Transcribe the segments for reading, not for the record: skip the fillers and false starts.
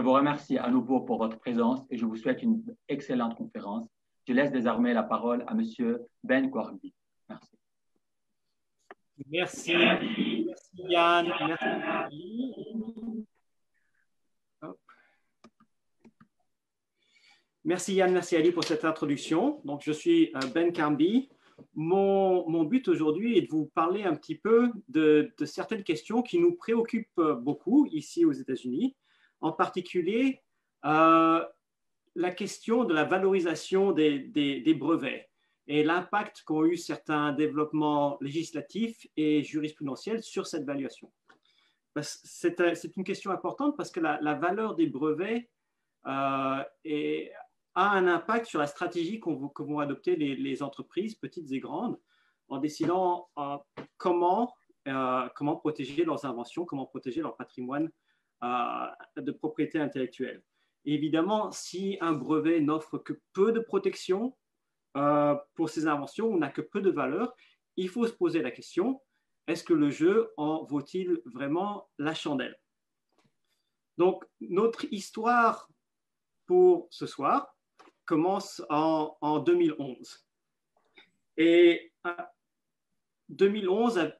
vous remercie à nouveau pour votre présence et je vous souhaite une excellente conférence. Je laisse désormais la parole à Monsieur Ben Kouarbi. Merci. Merci. Merci Yann. Merci Ali. Merci Yann, merci Ali pour cette introduction. Donc, je suis Ben Kouarbi. Mon but aujourd'hui est de vous parler un petit peu de certaines questions qui nous préoccupent beaucoup ici aux États-Unis, en particulier la question de la valorisation des brevets et l'impact qu'ont eu certains développements législatifs et jurisprudentiels sur cette valuation. C'est une question importante parce que la valeur des brevets a un impact sur la stratégie que vont adopter les entreprises, petites et grandes, en décidant comment protéger leurs inventions, comment protéger leur patrimoine de propriété intellectuelle. Et évidemment, si un brevet n'offre que peu de protection pour ses inventions, on n'a que peu de valeur, il faut se poser la question, est-ce que le jeu en vaut-il vraiment la chandelle? Donc, notre histoire pour ce soir commence en 2011. Et en 2011,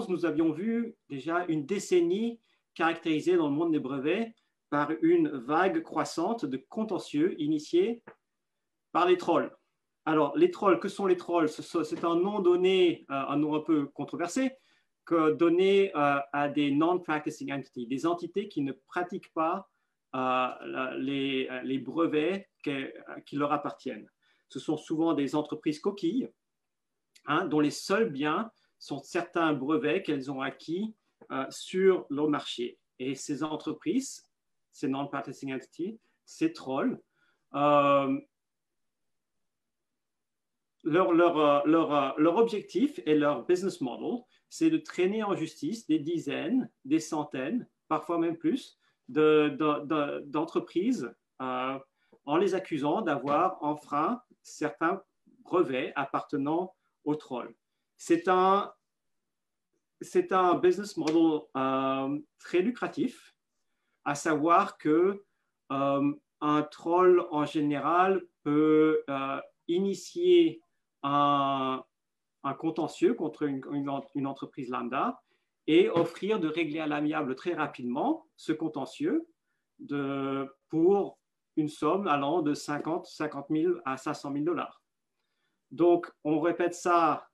nous avions vu déjà une décennie caractérisée dans le monde des brevets par une vague croissante de contentieux initiés par les trolls. Alors, les trolls, que sont les trolls? C'est un nom donné, un nom un peu controversé, donné à des non-practicing entities, des entités qui ne pratiquent pas les brevets qui leur appartiennent. Ce sont souvent des entreprises coquilles, dont les seuls biens sont certains brevets qu'elles ont acquis sur leur marché. Et ces entreprises, ces non-practicing entities, ces trolls, leur objectif et leur business model, c'est de traîner en justice des dizaines, des centaines, parfois même plus, d'entreprises en les accusant d'avoir enfreint certains brevets appartenant aux trolls. C'est un business model très lucratif, à savoir que un troll en général peut initier un contentieux contre une entreprise lambda et offrir de régler à l'amiable très rapidement ce contentieux pour une somme allant de 50 000 à 500 000 $. Donc, on répète ça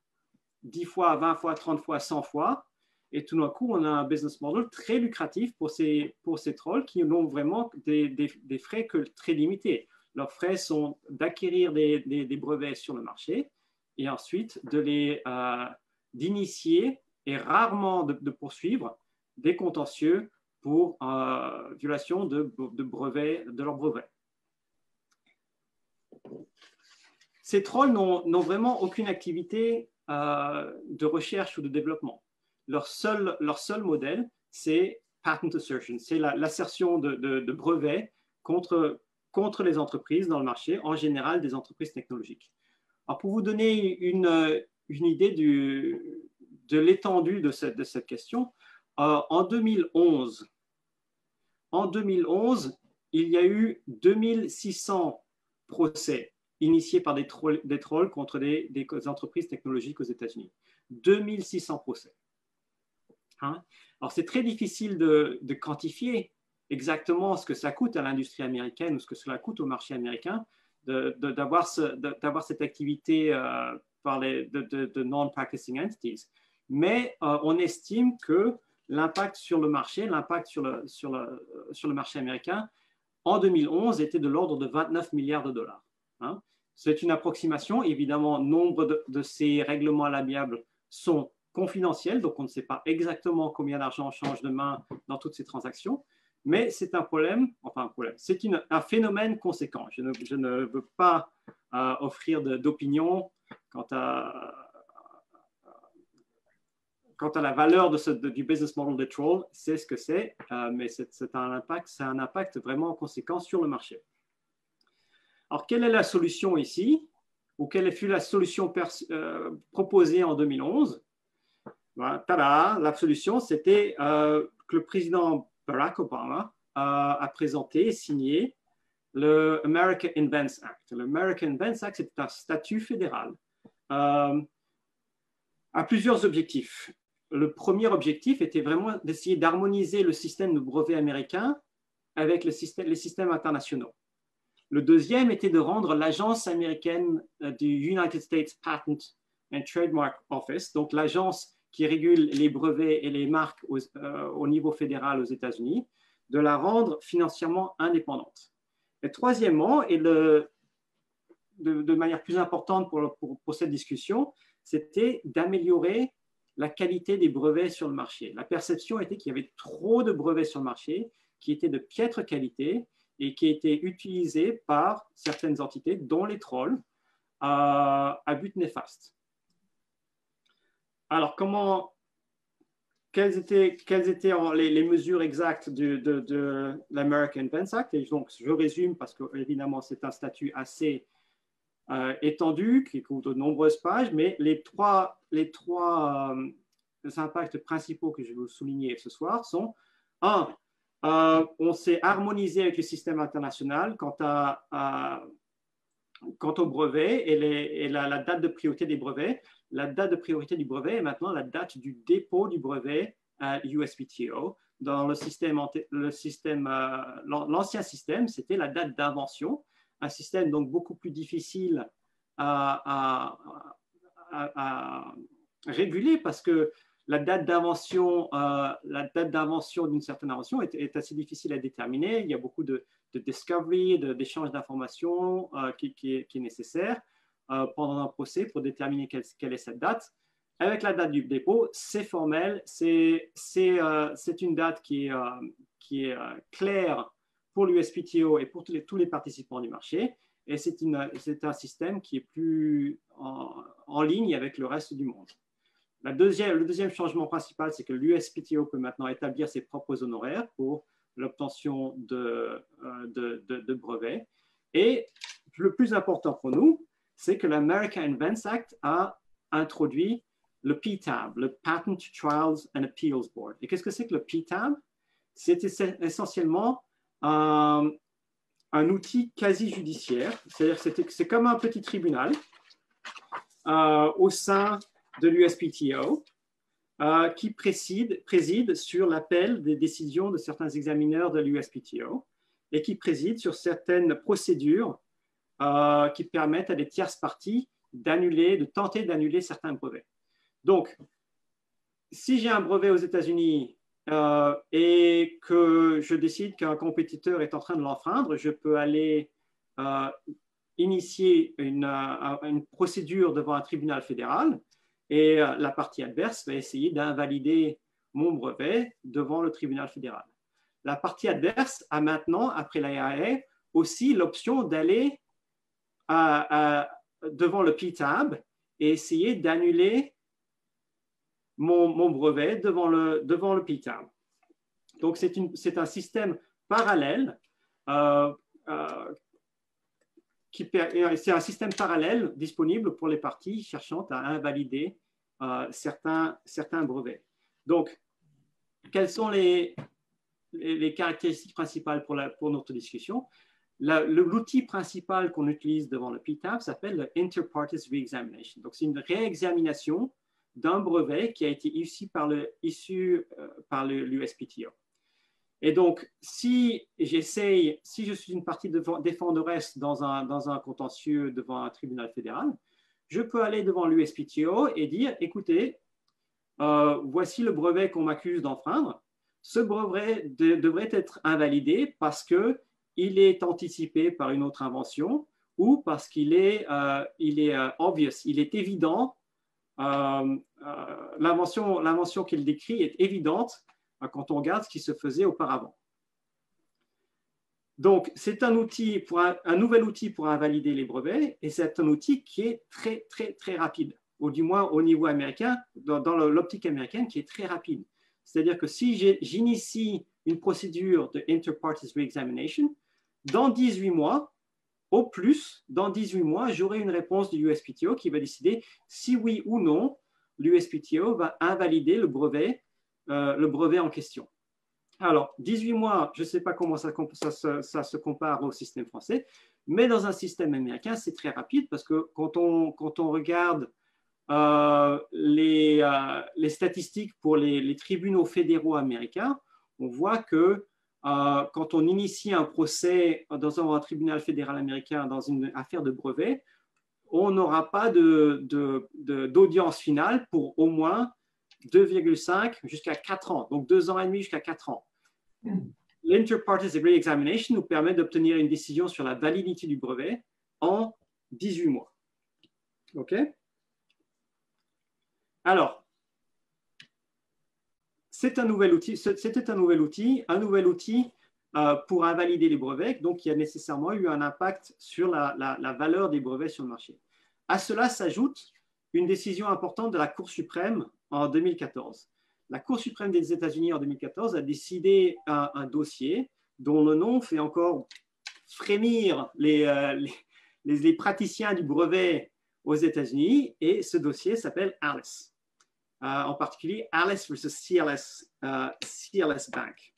10 fois, 20 fois, 30 fois, 100 fois, et tout d'un coup, on a un business model très lucratif pour ces trolls qui n'ont vraiment des frais que très limités. Leurs frais sont d'acquérir des brevets sur le marché et ensuite d'initier et rarement de poursuivre des contentieux pour violation de leurs brevets. Ces trolls n'ont vraiment aucune activité de recherche ou de développement. Leur seul modèle, c'est patent assertion, c'est l'assertion de brevets contre les entreprises dans le marché, en général des entreprises technologiques. Alors, pour vous donner une idée de l'étendue de cette question, en 2011, il y a eu 2600 procès initiés par des trolls contre des entreprises technologiques aux États-Unis. 2600 procès. Alors, c'est très difficile de quantifier exactement ce que ça coûte à l'industrie américaine ou ce que cela coûte au marché américain d'avoir cette activité de non-practicing entities. Mais on estime que l'impact sur le marché, l'impact sur le marché américain, en 2011, était de l'ordre de 29 milliards de dollars. C'est une approximation. Évidemment, nombre de ces règlements à l'amiable sont confidentiels, donc on ne sait pas exactement combien d'argent change de main dans toutes ces transactions. Mais c'est un problème, c'est un phénomène conséquent. Je ne veux pas offrir d'opinion quant à la valeur du business model de troll, c'est ce que c'est, mais c'est un impact vraiment conséquent sur le marché. Alors, quelle est la solution ici, ou quelle fut la solution proposée en 2011? Voilà, tada, la solution, c'était que le président Barack Obama a présenté et signé le American Invents Act. Le American Invents Act, c'est un statut fédéral à plusieurs objectifs. Le premier objectif était vraiment d'essayer d'harmoniser le système de brevets américain avec les systèmes internationaux. Le deuxième était de rendre l'agence américaine du United States Patent and Trademark Office, donc l'agence qui régule les brevets et les marques au niveau fédéral aux États-Unis, de la rendre financièrement indépendante. Et troisièmement, et de manière plus importante pour cette discussion, c'était d'améliorer la qualité des brevets sur le marché. La perception était qu'il y avait trop de brevets sur le marché qui étaient de piètre qualité et qui étaient utilisés par certaines entités, dont les trolls, à but néfaste. Alors, quelles étaient les mesures exactes de l'American Invents Act? Et donc, je résume parce que, évidemment, c'est un statut assez étendu qui couvre de nombreuses pages, mais les trois impacts principaux que je vais vous souligner ce soir sont: un, on s'est harmonisé avec le système international quant au brevet et la date de priorité des brevets. La date de priorité du brevet est maintenant la date du dépôt du brevet à USPTO. Dans l'ancien système, c'était la date d'invention, un système donc beaucoup plus difficile à réguler parce que la date d'invention d'une certaine invention est assez difficile à déterminer. Il y a beaucoup de discovery, d'échange d'informations qui est nécessaire pendant un procès pour déterminer quelle est cette date. Avec la date du dépôt, c'est formel, c'est une date qui est claire pour l'USPTO et pour tous les participants du marché, et c'est un système qui est plus en ligne avec le reste du monde. Le deuxième changement principal, c'est que l'USPTO peut maintenant établir ses propres honoraires pour l'obtention de brevets. Et le plus important pour nous, c'est que l'American Invents Act a introduit le PTAB, le Patent Trials and Appeals Board. Et qu'est-ce que c'est que le PTAB? C'est essentiellement un outil quasi-judiciaire, c'est-à-dire que c'est comme un petit tribunal au sein de l'USPTO qui préside sur l'appel des décisions de certains examineurs de l'USPTO et qui préside sur certaines procédures qui permettent à des tierces parties de tenter d'annuler certains brevets. Donc, si j'ai un brevet aux États-Unis et que je décide qu'un compétiteur est en train de l'enfreindre, je peux aller initier une procédure devant un tribunal fédéral et la partie adverse va essayer d'invalider mon brevet devant le tribunal fédéral. La partie adverse a maintenant, après la IAA, aussi l'option d'aller devant le PTAB et essayer d'annuler mon brevet devant le PTAB. Donc, c'est un système parallèle c'est un système parallèle disponible pour les parties cherchant à invalider certains brevets. Donc, quelles sont les caractéristiques principales pour notre discussion? L'outil principal qu'on utilise devant le PTAB s'appelle le Inter-Parties Re-Examination. Donc, c'est une réexamination d'un brevet qui a été issu par l'USPTO. Et donc, si je suis une partie défenderesse dans un contentieux devant un tribunal fédéral, je peux aller devant l'USPTO et dire, écoutez, voici le brevet qu'on m'accuse d'enfreindre. Ce brevet devrait être invalidé parce qu'il est anticipé par une autre invention ou parce qu'il est obvious, il est évident. L'invention qu'il décrit est évidente quand on regarde ce qui se faisait auparavant. Donc, c'est un nouvel outil pour invalider les brevets et c'est un outil qui est très, très, très rapide, ou du moins au niveau américain, dans l'optique américaine, qui est très rapide. C'est-à-dire que si j'initie une procédure de Inter-Parties Re-Examination, dans 18 mois, au plus, dans 18 mois, j'aurai une réponse du USPTO qui va décider si oui ou non l'USPTO va invalider le brevet en question. Alors, 18 mois, je ne sais pas comment ça se compare au système français, mais dans un système américain, c'est très rapide parce que quand on regarde les statistiques pour les tribunaux fédéraux américains, on voit que quand on initie un procès dans un tribunal fédéral américain dans une affaire de brevet, on n'aura pas d'audience finale pour au moins 2,5 jusqu'à 4 ans, donc 2 ans et demi jusqu'à 4 ans. L'inter-parties re-examination nous permet d'obtenir une décision sur la validité du brevet en 18 mois. OK? Alors, c'était un nouvel outil pour invalider les brevets, donc il y a nécessairement eu un impact sur la valeur des brevets sur le marché. À cela s'ajoute une décision importante de la Cour suprême en 2014. La Cour suprême des États-Unis en 2014 a décidé un dossier dont le nom fait encore frémir les praticiens du brevet aux États-Unis, et ce dossier s'appelle Alice. En particulier Alice versus CLS Bank.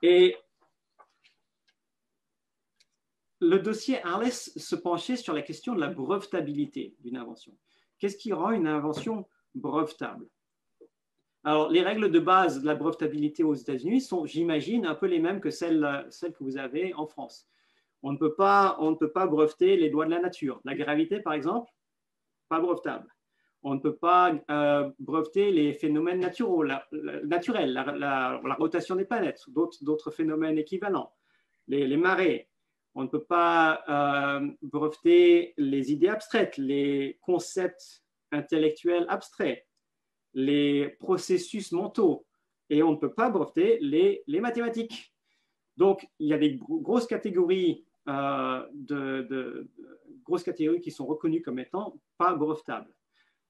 Et le dossier Alice se penchait sur la question de la brevetabilité d'une invention. Qu'est-ce qui rend une invention brevetable? Alors, les règles de base de la brevetabilité aux États-Unis sont, j'imagine, un peu les mêmes que celles que vous avez en France. On ne peut pas breveter les lois de la nature. La gravité, par exemple, pas brevetable. On ne peut pas breveter les phénomènes naturels, la rotation des planètes, d'autres phénomènes équivalents, les marées. On ne peut pas breveter les idées abstraites, les concepts intellectuels abstraits, les processus mentaux, et on ne peut pas breveter les mathématiques. Donc, il y a des grosses catégories qui sont reconnues comme étant pas brevetables.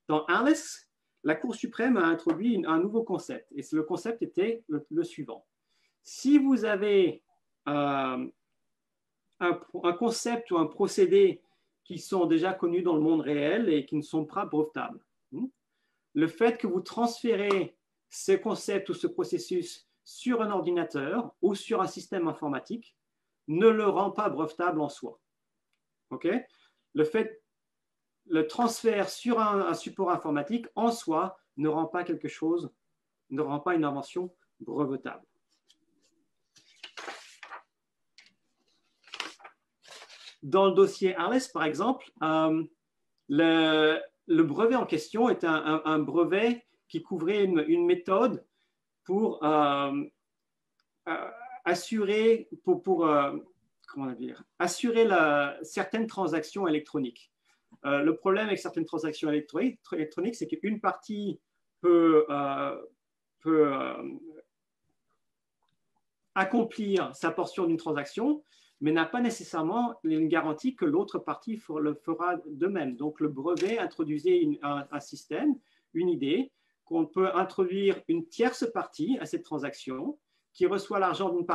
Dans Alice, la Cour suprême a introduit un nouveau concept, et le concept était le suivant. Si vous avez un concept ou un procédé qui sont déjà connus dans le monde réel et qui ne sont pas brevetables, le fait que vous transférez ce concept ou ce processus sur un ordinateur ou sur un système informatique ne le rend pas brevetable en soi. Okay? Le transfert sur un support informatique en soi ne rend pas une invention brevetable. Dans le dossier Alice, par exemple, le brevet en question est un brevet qui couvrait une méthode pour assurer certaines transactions électroniques. Le problème avec certaines transactions électroniques, c'est qu'une partie peut accomplir sa portion d'une transaction, mais n'a pas nécessairement une garantie que l'autre partie le fera de même. Donc, le brevet introduisait un système, une idée, qu'on peut introduire une tierce partie à cette transaction qui reçoit l'argent d'une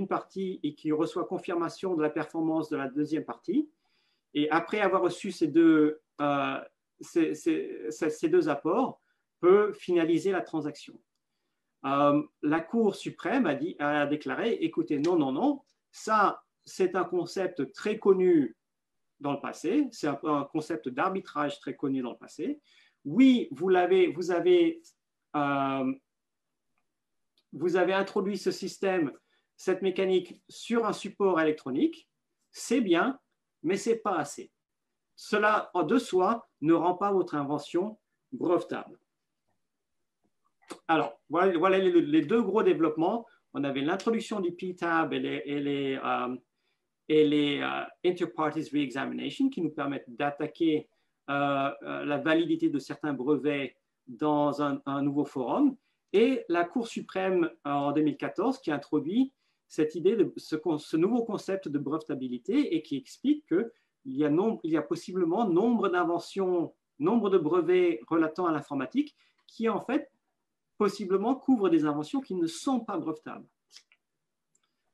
partie et qui reçoit confirmation de la performance de la deuxième partie. Et après avoir reçu ces deux apports, peut finaliser la transaction. La Cour suprême a déclaré, écoutez, non, ça, c'est un concept très connu dans le passé, c'est un concept d'arbitrage très connu dans le passé. Oui, vous avez introduit ce système, cette mécanique sur un support électronique, c'est bien, mais ce n'est pas assez. Cela, en de soi, ne rend pas votre invention brevetable. Alors, voilà les deux gros développements. On avait l'introduction du PTAB et les Inter-Parties Re-Examination qui nous permettent d'attaquer la validité de certains brevets dans un nouveau forum. Et la Cour suprême en 2014 qui a introduit cette idée de ce nouveau concept de brevetabilité et qui explique qu'il y a possiblement nombre d'inventions, nombre de brevets relatant à l'informatique qui en fait possiblement couvrent des inventions qui ne sont pas brevetables.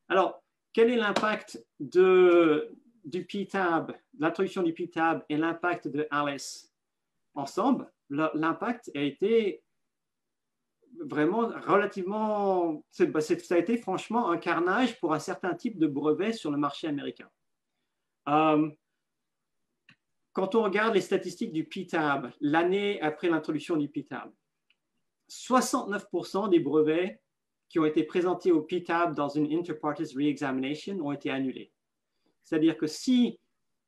Alors, quel est l'impact du PTAB, l'introduction du PTAB et l'impact de Alice ensemble? L'impact a été vraiment relativement, ça a été franchement un carnage pour un certain type de brevet sur le marché américain. Quand on regarde les statistiques du PTAB, l'année après l'introduction du PTAB, 69% des brevets qui ont été présentés au PTAB dans une Inter-Parties Re-Examination ont été annulés. C'est-à-dire que si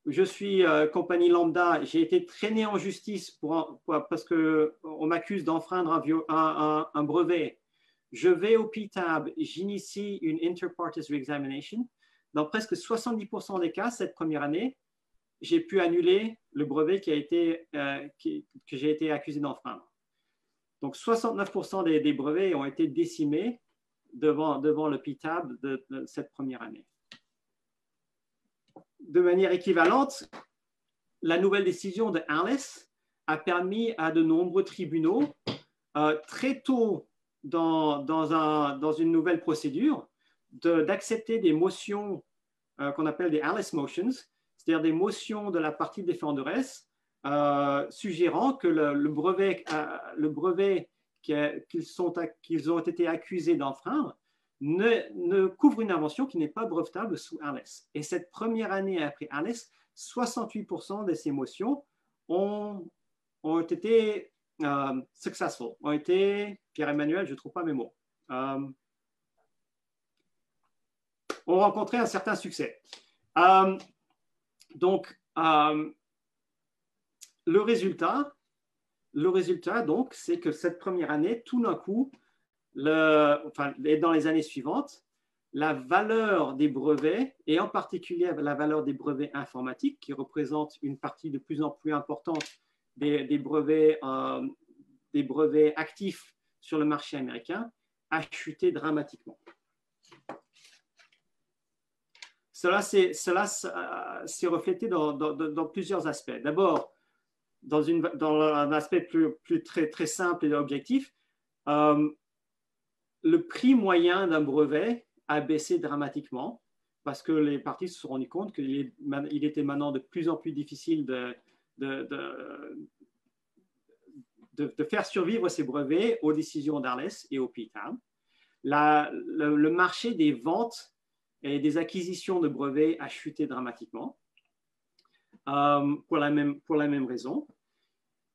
je suis compagnie lambda, j'ai été traîné en justice parce qu'on m'accuse d'enfreindre un brevet, je vais au PTAB, j'initie une Inter-Parties Re-Examination. Dans presque 70% des cas, cette première année, j'ai pu annuler le brevet que j'ai été accusé d'enfreindre. Donc, 69% des brevets ont été décimés devant le PTAB de cette première année. De manière équivalente, la nouvelle décision de Alice a permis à de nombreux tribunaux, très tôt dans une nouvelle procédure, d'accepter des motions qu'on appelle des Alice Motions, c'est-à-dire des motions de la partie défenderesse suggérant que le brevet qu'ils ont été accusés d'enfreindre ne couvre une invention qui n'est pas brevetable sous Alice. Et cette première année après Alice, 68% de ces motions ont été successful, ont été, Pierre-Emmanuel, je ne trouve pas mes mots, ont rencontré un certain succès. Donc, le résultat, donc, c'est que cette première année, tout d'un coup, et dans les années suivantes, la valeur des brevets, et en particulier la valeur des brevets informatiques, qui représentent une partie de plus en plus importante des brevets actifs sur le marché américain, a chuté dramatiquement. Cela s'est reflété dans plusieurs aspects. D'abord, dans un aspect très simple et objectif, le prix moyen d'un brevet a baissé dramatiquement parce que les parties se sont rendues compte qu'il était maintenant de plus en plus difficile de faire survivre ces brevets aux décisions d'Alice et au PTAB. Le marché des ventes et des acquisitions de brevets a chuté dramatiquement pour la même raison.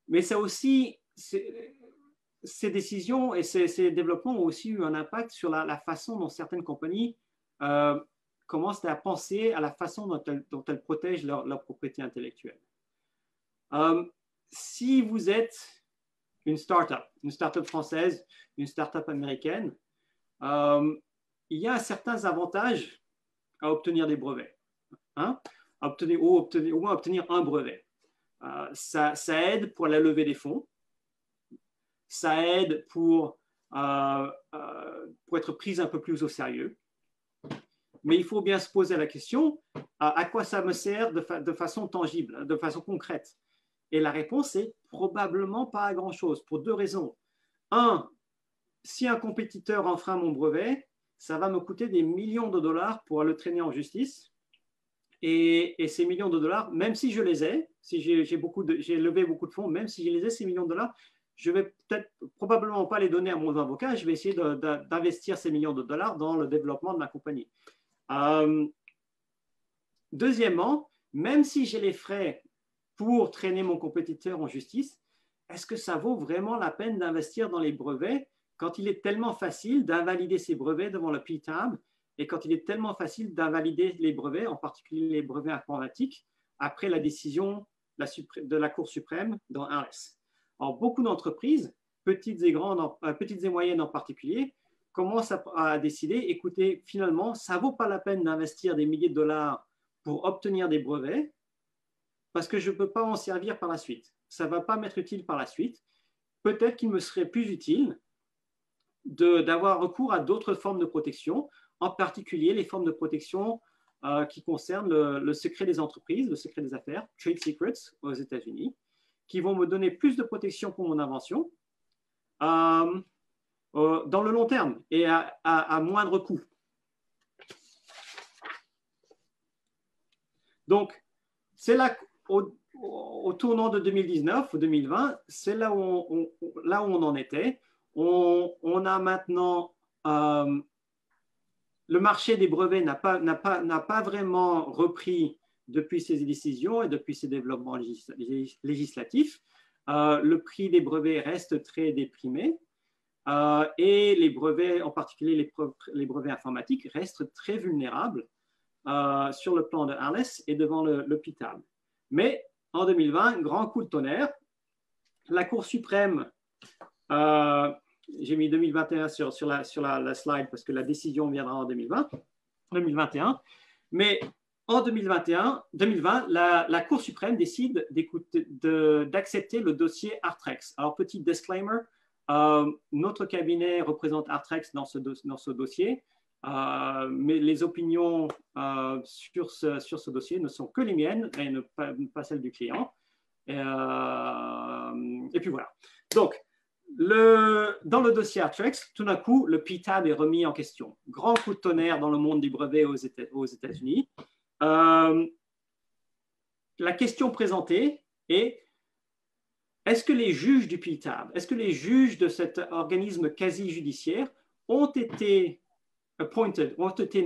Mais ça aussi, ces décisions et ces développements ont aussi eu un impact sur la façon dont certaines compagnies commencent à penser à la façon dont elles protègent leur propriété intellectuelle. Si vous êtes une start-up française, une start-up américaine, il y a certains avantages à obtenir des brevets, au moins obtenir un brevet. Ça aide pour la levée des fonds, ça aide pour être pris un peu plus au sérieux. Mais il faut bien se poser la question, à quoi ça me sert de façon tangible, de façon concrète? Et la réponse est probablement pas à grand-chose, pour deux raisons. Un, si un compétiteur enfreint mon brevet, ça va me coûter des millions de dollars pour le traîner en justice. Et ces millions de dollars, même si je les ai, si j'ai levé beaucoup de fonds, même si je les ai, ces millions de dollars, je vais probablement pas les donner à mon avocat, je vais essayer d'investir ces millions de dollars dans le développement de ma compagnie. Deuxièmement, même si j'ai les frais pour traîner mon compétiteur en justice, est-ce que ça vaut vraiment la peine d'investir dans les brevets quand il est tellement facile d'invalider ces brevets devant le PTAB et quand il est tellement facile d'invalider les brevets, en particulier les brevets informatiques, après la décision de la Cour suprême dans Alice? Alors, beaucoup d'entreprises, petites et moyennes en particulier, commencent à décider, écoutez, finalement, ça ne vaut pas la peine d'investir des milliers de dollars pour obtenir des brevets parce que je ne peux pas en servir par la suite. Ça ne va pas m'être utile par la suite. Peut-être qu'il me serait plus utile d'avoir recours à d'autres formes de protection, en particulier les formes de protection qui concernent le secret des entreprises, le secret des affaires, trade secrets aux États-Unis, qui vont me donner plus de protection pour mon invention dans le long terme et à moindre coût. Donc, c'est là, au tournant de 2019 ou 2020, c'est là où on en était. on a maintenant le marché des brevets n'a pas vraiment repris depuis ces décisions et depuis ces développements législatifs. Le prix des brevets reste très déprimé et les brevets, en particulier les brevets informatiques, restent très vulnérables sur le plan de ALES et devant le PTAB. Mais en 2020, grand coup de tonnerre, la Cour suprême, j'ai mis 2021 sur la slide parce que la décision viendra en 2021, mais en 2020, la Cour suprême décide d'accepter le dossier Artrex. Alors, petit disclaimer, notre cabinet représente Artrex dans ce dossier, mais les opinions sur ce dossier ne sont que les miennes et pas celles du client. Et puis voilà. Donc, dans le dossier Artrex, tout d'un coup, le PTAB est remis en question. Grand coup de tonnerre dans le monde du brevet aux États-Unis. La question présentée est: est-ce que les juges du PTAB, est-ce que les juges de cet organisme quasi-judiciaire ont été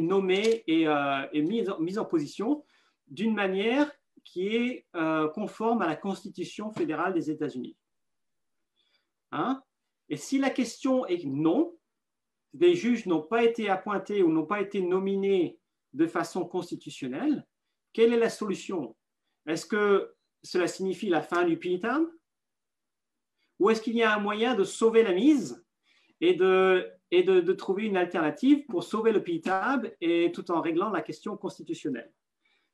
nommés et mis en position d'une manière qui est conforme à la Constitution fédérale des États-Unis? Hein? Et si la question est non, des juges n'ont pas été appointés ou n'ont pas été nominés de façon constitutionnelle, quelle est la solution? Est-ce que cela signifie la fin du PTAB? Ou est-ce qu'il y a un moyen de sauver la mise et de trouver une alternative pour sauver le PTAB et tout en réglant la question constitutionnelle?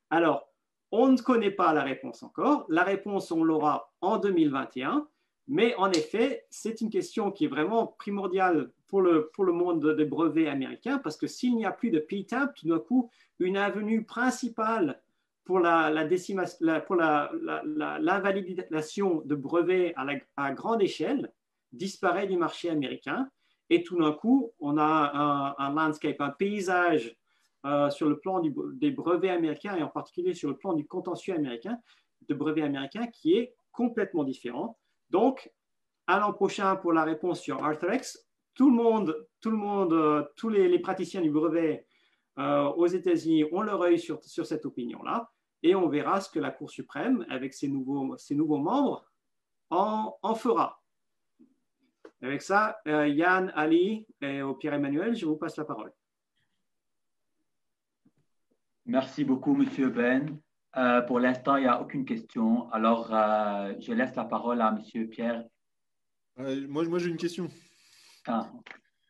Alors, on ne connaît pas la réponse encore. La réponse, on l'aura en 2021. Mais en effet, c'est une question qui est vraiment primordiale pour le monde des brevets américains, parce que s'il n'y a plus de PTAB, tout d'un coup, une avenue principale pour l'invalidation de brevets à grande échelle disparaît du marché américain. Et tout d'un coup, on a un landscape, un paysage sur le plan des brevets américains et en particulier sur le plan du contentieux américain, de brevets américains, qui est complètement différent. Donc, à l'an prochain, pour la réponse sur Arthrex, tous les praticiens du brevet aux États-Unis ont leur œil sur cette opinion-là, et on verra ce que la Cour suprême, avec ses nouveaux membres, en fera. Avec ça, Yann, Ali et Pierre-Emmanuel, je vous passe la parole. Merci beaucoup, Monsieur Ben. Pour l'instant, il n'y a aucune question. Alors, je laisse la parole à Monsieur Pierre. Moi j'ai une question. Ah.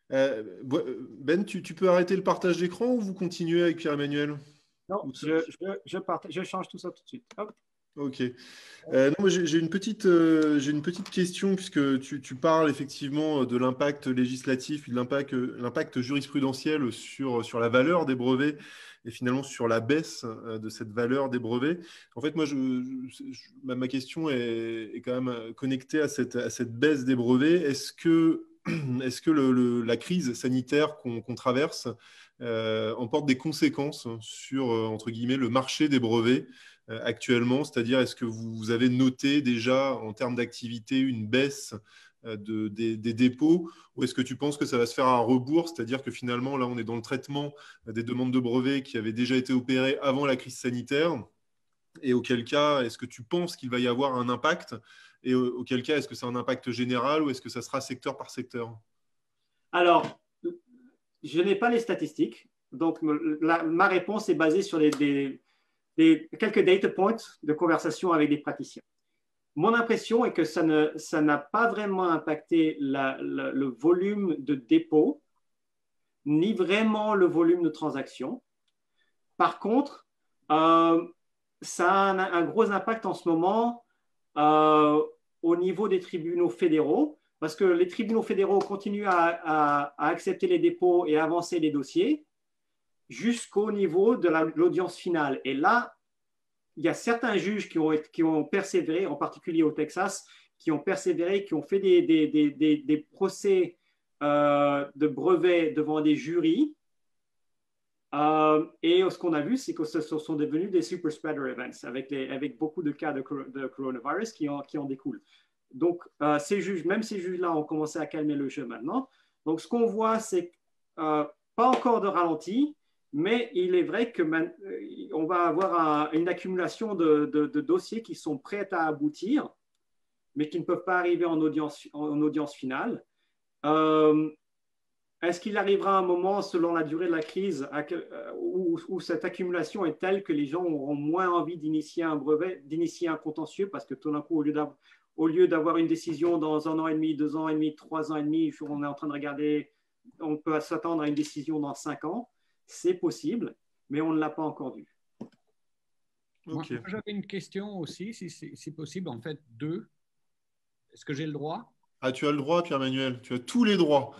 Ben, tu peux arrêter le partage d'écran ou vous continuez avec Pierre-Emmanuel? Non, je change tout ça tout de suite. Hop. Ok. Non, j'ai une petite question, puisque tu parles effectivement de l'impact législatif, de l'impact jurisprudentiel sur la valeur des brevets et finalement sur la baisse de cette valeur des brevets. En fait, moi, ma question est quand même connectée à cette baisse des brevets. Est-ce que la crise sanitaire qu'on traverse emporte des conséquences sur, entre guillemets, le marché des brevets actuellement? C'est-à-dire, est-ce que vous avez noté déjà en termes d'activité une baisse des dépôts, ou est-ce que tu penses que ça va se faire à rebours, c'est-à-dire que finalement, là, on est dans le traitement des demandes de brevets qui avaient déjà été opérées avant la crise sanitaire, et auquel cas, est-ce que tu penses qu'il va y avoir un impact, et auquel cas, est-ce que c'est un impact général ou est-ce que ça sera secteur par secteur? Alors, je n'ai pas les statistiques, donc ma réponse est basée sur quelques data points de conversation avec des praticiens. Mon impression est que ça n'a pas vraiment impacté le volume de dépôt, ni vraiment le volume de transactions. Par contre, ça a un gros impact en ce moment au niveau des tribunaux fédéraux, parce que les tribunaux fédéraux continuent à accepter les dépôts et à avancer les dossiers jusqu'au niveau de l'audience finale. Et là, il y a certains juges qui ont persévéré, en particulier au Texas, qui ont persévéré, qui ont fait des procès de brevets devant des jurys. Et ce qu'on a vu, c'est que ce sont devenus des super spreader events avec beaucoup de cas de coronavirus qui en découlent. Donc, même ces juges-là ont commencé à calmer le jeu maintenant. Donc, ce qu'on voit, c'est pas encore de ralenti, mais il est vrai qu'on va avoir une accumulation de dossiers qui sont prêts à aboutir, mais qui ne peuvent pas arriver en audience finale. Est-ce qu'il arrivera un moment, selon la durée de la crise, où cette accumulation est telle que les gens auront moins envie d'initier un brevet, d'initier un contentieux, parce que tout d'un coup, au lieu d'avoir une décision dans 1 an et demi, 2 ans et demi, 3 ans et demi, on est en train de regarder, on peut s'attendre à une décision dans 5 ans. C'est possible, mais on ne l'a pas encore vu. Okay. Moi, j'avais une question aussi, si possible, en fait, 2. Est-ce que j'ai le droit? Ah, tu as le droit, Pierre-Manuel, tu as tous les droits.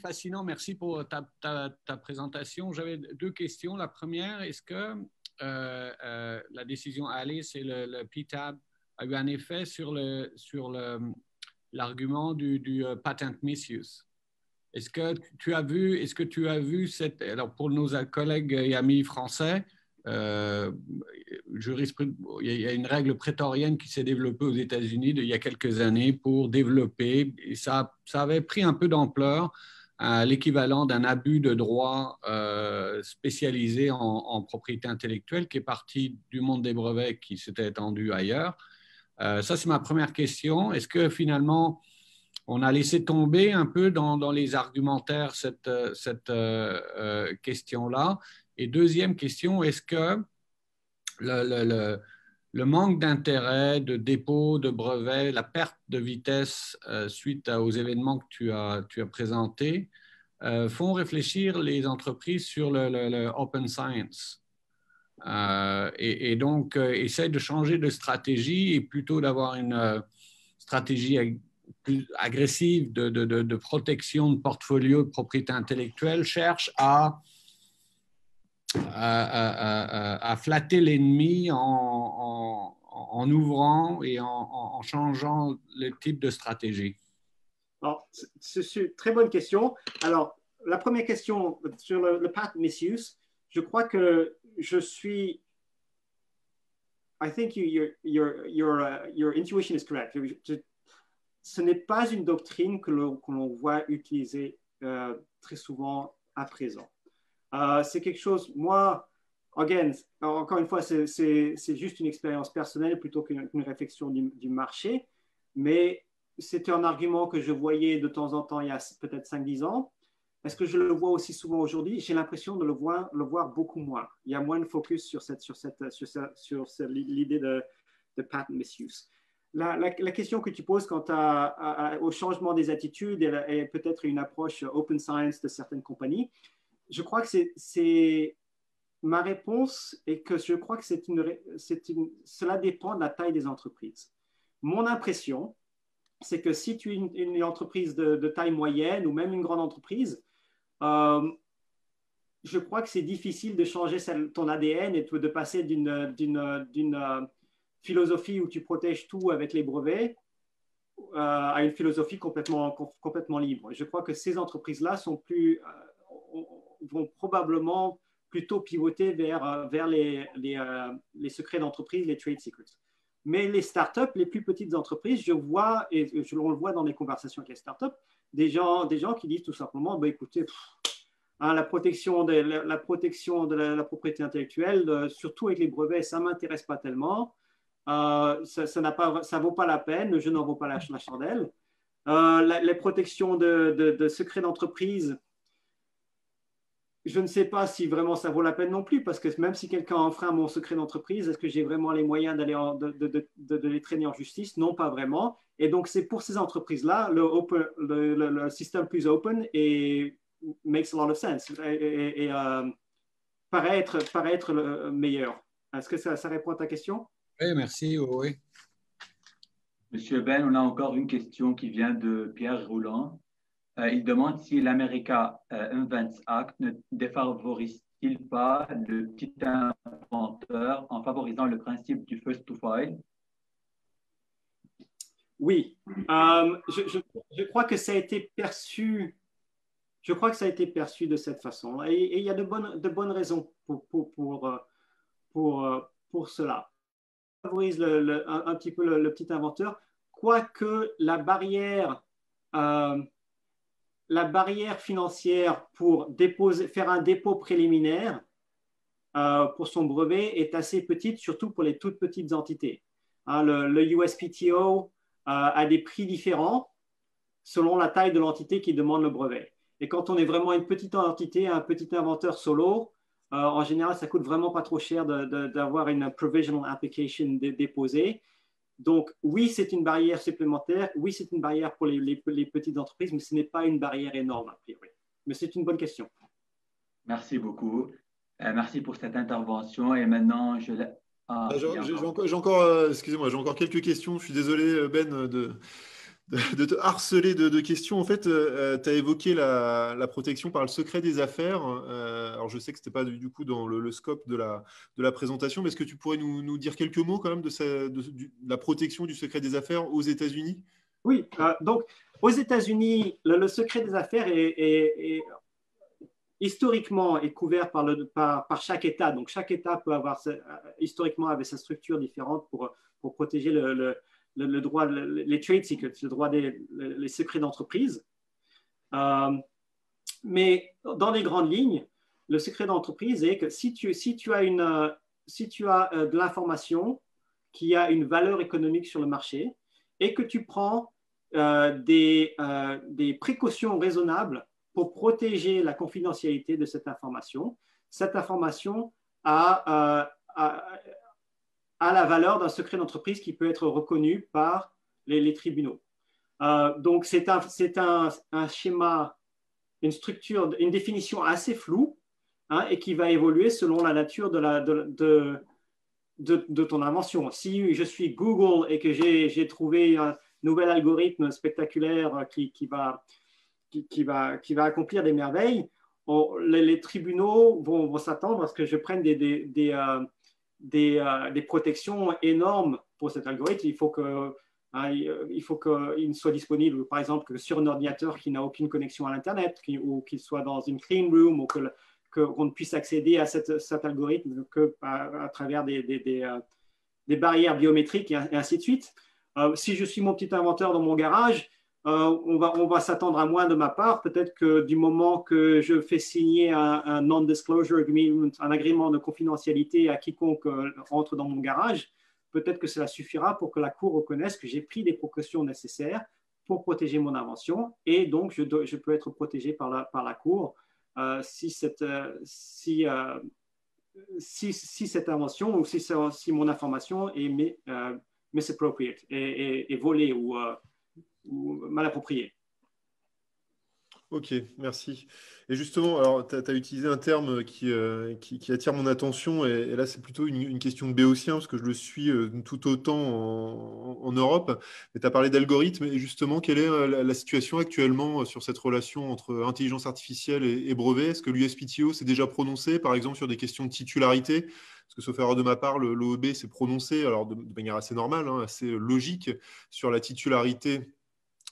Fascinant, merci pour ta présentation. J'avais 2 questions. La première, est-ce que la décision Alice et le PTAB a eu un effet sur l'argument du patent misuse? Est-ce que tu as vu cette, alors pour nos collègues et amis français, il y a une règle prétorienne qui s'est développée aux États-Unis il y a quelques années pour développer, et ça avait pris un peu d'ampleur, l'équivalent d'un abus de droit spécialisé en propriété intellectuelle qui est parti du monde des brevets qui s'était étendu ailleurs. Ça, c'est ma première question. Est-ce que finalement, on a laissé tomber un peu dans les argumentaires cette question-là? Et deuxième question, est-ce que le manque d'intérêt, de dépôt, de brevets, la perte de vitesse suite aux événements que tu as présentés font réfléchir les entreprises sur le open science et donc essayent de changer de stratégie et plutôt d'avoir une stratégie plus agressive de protection de portfolio de propriété intellectuelle, cherchent à flatter l'ennemi en ouvrant et en changeant le type de stratégie? Alors, c'est une très bonne question. Alors, la première question sur le patent misuse, je crois que je suis... I think your intuition is correct. Ce n'est pas une doctrine que l'on voit utiliser très souvent à présent. C'est quelque chose, moi, encore une fois, c'est juste une expérience personnelle plutôt qu'une réflexion du marché, mais c'était un argument que je voyais de temps en temps il y a peut-être 5-10 ans. Est-ce que je le vois aussi souvent aujourd'hui? J'ai l'impression de le voir beaucoup moins. Il y a moins de focus sur l'idée de patent misuse. La question que tu poses quant au changement des attitudes et peut-être une approche open science de certaines compagnies, je crois que ma réponse est que je crois que cela dépend de la taille des entreprises. Mon impression, c'est que si tu es une entreprise de taille moyenne ou même une grande entreprise, je crois que c'est difficile de changer ton ADN et de passer d'une philosophie où tu protèges tout avec les brevets à une philosophie complètement libre. Je crois que ces entreprises-là vont probablement plutôt pivoter vers les secrets d'entreprise, les trade secrets. Mais les startups, les plus petites entreprises, on le voit dans les conversations avec les startups, des gens qui disent tout simplement, écoutez, la protection de la propriété intellectuelle, surtout avec les brevets, ça ne m'intéresse pas tellement. Ça ne vaut pas la peine, je n'en vaux pas la chandelle. Les protections de secrets d'entreprise, je ne sais pas si vraiment ça vaut la peine non plus, parce que même si quelqu'un enfreint mon secret d'entreprise, est-ce que j'ai vraiment les moyens de les traîner en justice? Non, pas vraiment. Et donc, c'est pour ces entreprises-là, le système plus open makes a lot of sense et paraît être le meilleur. Est-ce que ça répond à ta question? Oui, merci. Oui. Monsieur Ben, on a encore une question qui vient de Pierre Rouland. Il demande si l'America Invents Act ne défavorise-t-il pas le petit inventeur en favorisant le principe du first to file? Oui, je crois que ça a été perçu. Je crois que ça a été perçu de cette façon. Et il y a de bonnes raisons pour cela. Ça favorise un petit peu le petit inventeur. quoique la barrière financière pour faire un dépôt préliminaire pour son brevet est assez petite, surtout pour les toutes petites entités. Hein, le USPTO a des prix différents selon la taille de l'entité qui demande le brevet. Et quand on est vraiment une petite entité, un petit inventeur solo, en général, ça coûte vraiment pas trop cher d'avoir une provisional application déposée. Donc, oui, c'est une barrière supplémentaire. Oui, c'est une barrière pour les petites entreprises, mais ce n'est pas une barrière énorme, a priori. Mais c'est une bonne question. Merci beaucoup. Merci pour cette intervention. Et maintenant, excusez-moi, j'ai encore quelques questions. Je suis désolé, Ben, de te harceler de questions. En fait, tu as évoqué la protection par le secret des affaires. Alors, je sais que ce n'était pas du coup dans le scope de la présentation, mais est-ce que tu pourrais nous dire quelques mots quand même de la protection du secret des affaires aux États-Unis? Oui, donc aux États-Unis, le secret des affaires est historiquement est couvert par chaque État. Donc, chaque État peut avoir, historiquement, avait sa structure différente pour protéger le droit, les trade secrets, le droit les secrets d'entreprise. Mais dans les grandes lignes, le secret d'entreprise est que si tu as de l'information qui a une valeur économique sur le marché et que tu prends des précautions raisonnables pour protéger la confidentialité de cette information a la valeur d'un secret d'entreprise qui peut être reconnu par les tribunaux. Donc, c'est un schéma, une structure, une définition assez floue, hein, et qui va évoluer selon la nature de ton invention. Si je suis Google et que j'ai trouvé un nouvel algorithme spectaculaire qui va accomplir des merveilles, les tribunaux vont s'attendre à ce que je prenne des protections énormes pour cet algorithme. Il faut qu'il soit disponible, par exemple, sur un ordinateur qui n'a aucune connexion à l'Internet, ou qu'il soit dans une clean room, ou qu'on ne puisse accéder à cet algorithme qu'à travers des barrières biométriques et ainsi de suite. Si je suis mon petit inventeur dans mon garage, on va s'attendre à moins de ma part. Peut-être que du moment que je fais signer un non-disclosure agreement, un agrément de confidentialité à quiconque entre dans mon garage, peut-être que cela suffira pour que la Cour reconnaisse que j'ai pris des précautions nécessaires pour protéger mon invention, et donc je peux être protégé par la Cour si cette invention ou si mon information est misappropriate, est volée ou mal appropriée. Ok, merci. Et justement, alors, tu as utilisé un terme qui attire mon attention, et là, c'est plutôt une question de béotien, parce que je le suis tout autant en Europe. Mais tu as parlé d'algorithmes, et justement, quelle est la situation actuellement sur cette relation entre intelligence artificielle et brevet? Est-ce que l'USPTO s'est déjà prononcé, par exemple, sur des questions de titularité? Parce que, sauf erreur de ma part, l'OEB s'est prononcé, alors de manière assez normale, hein, assez logique, sur la titularité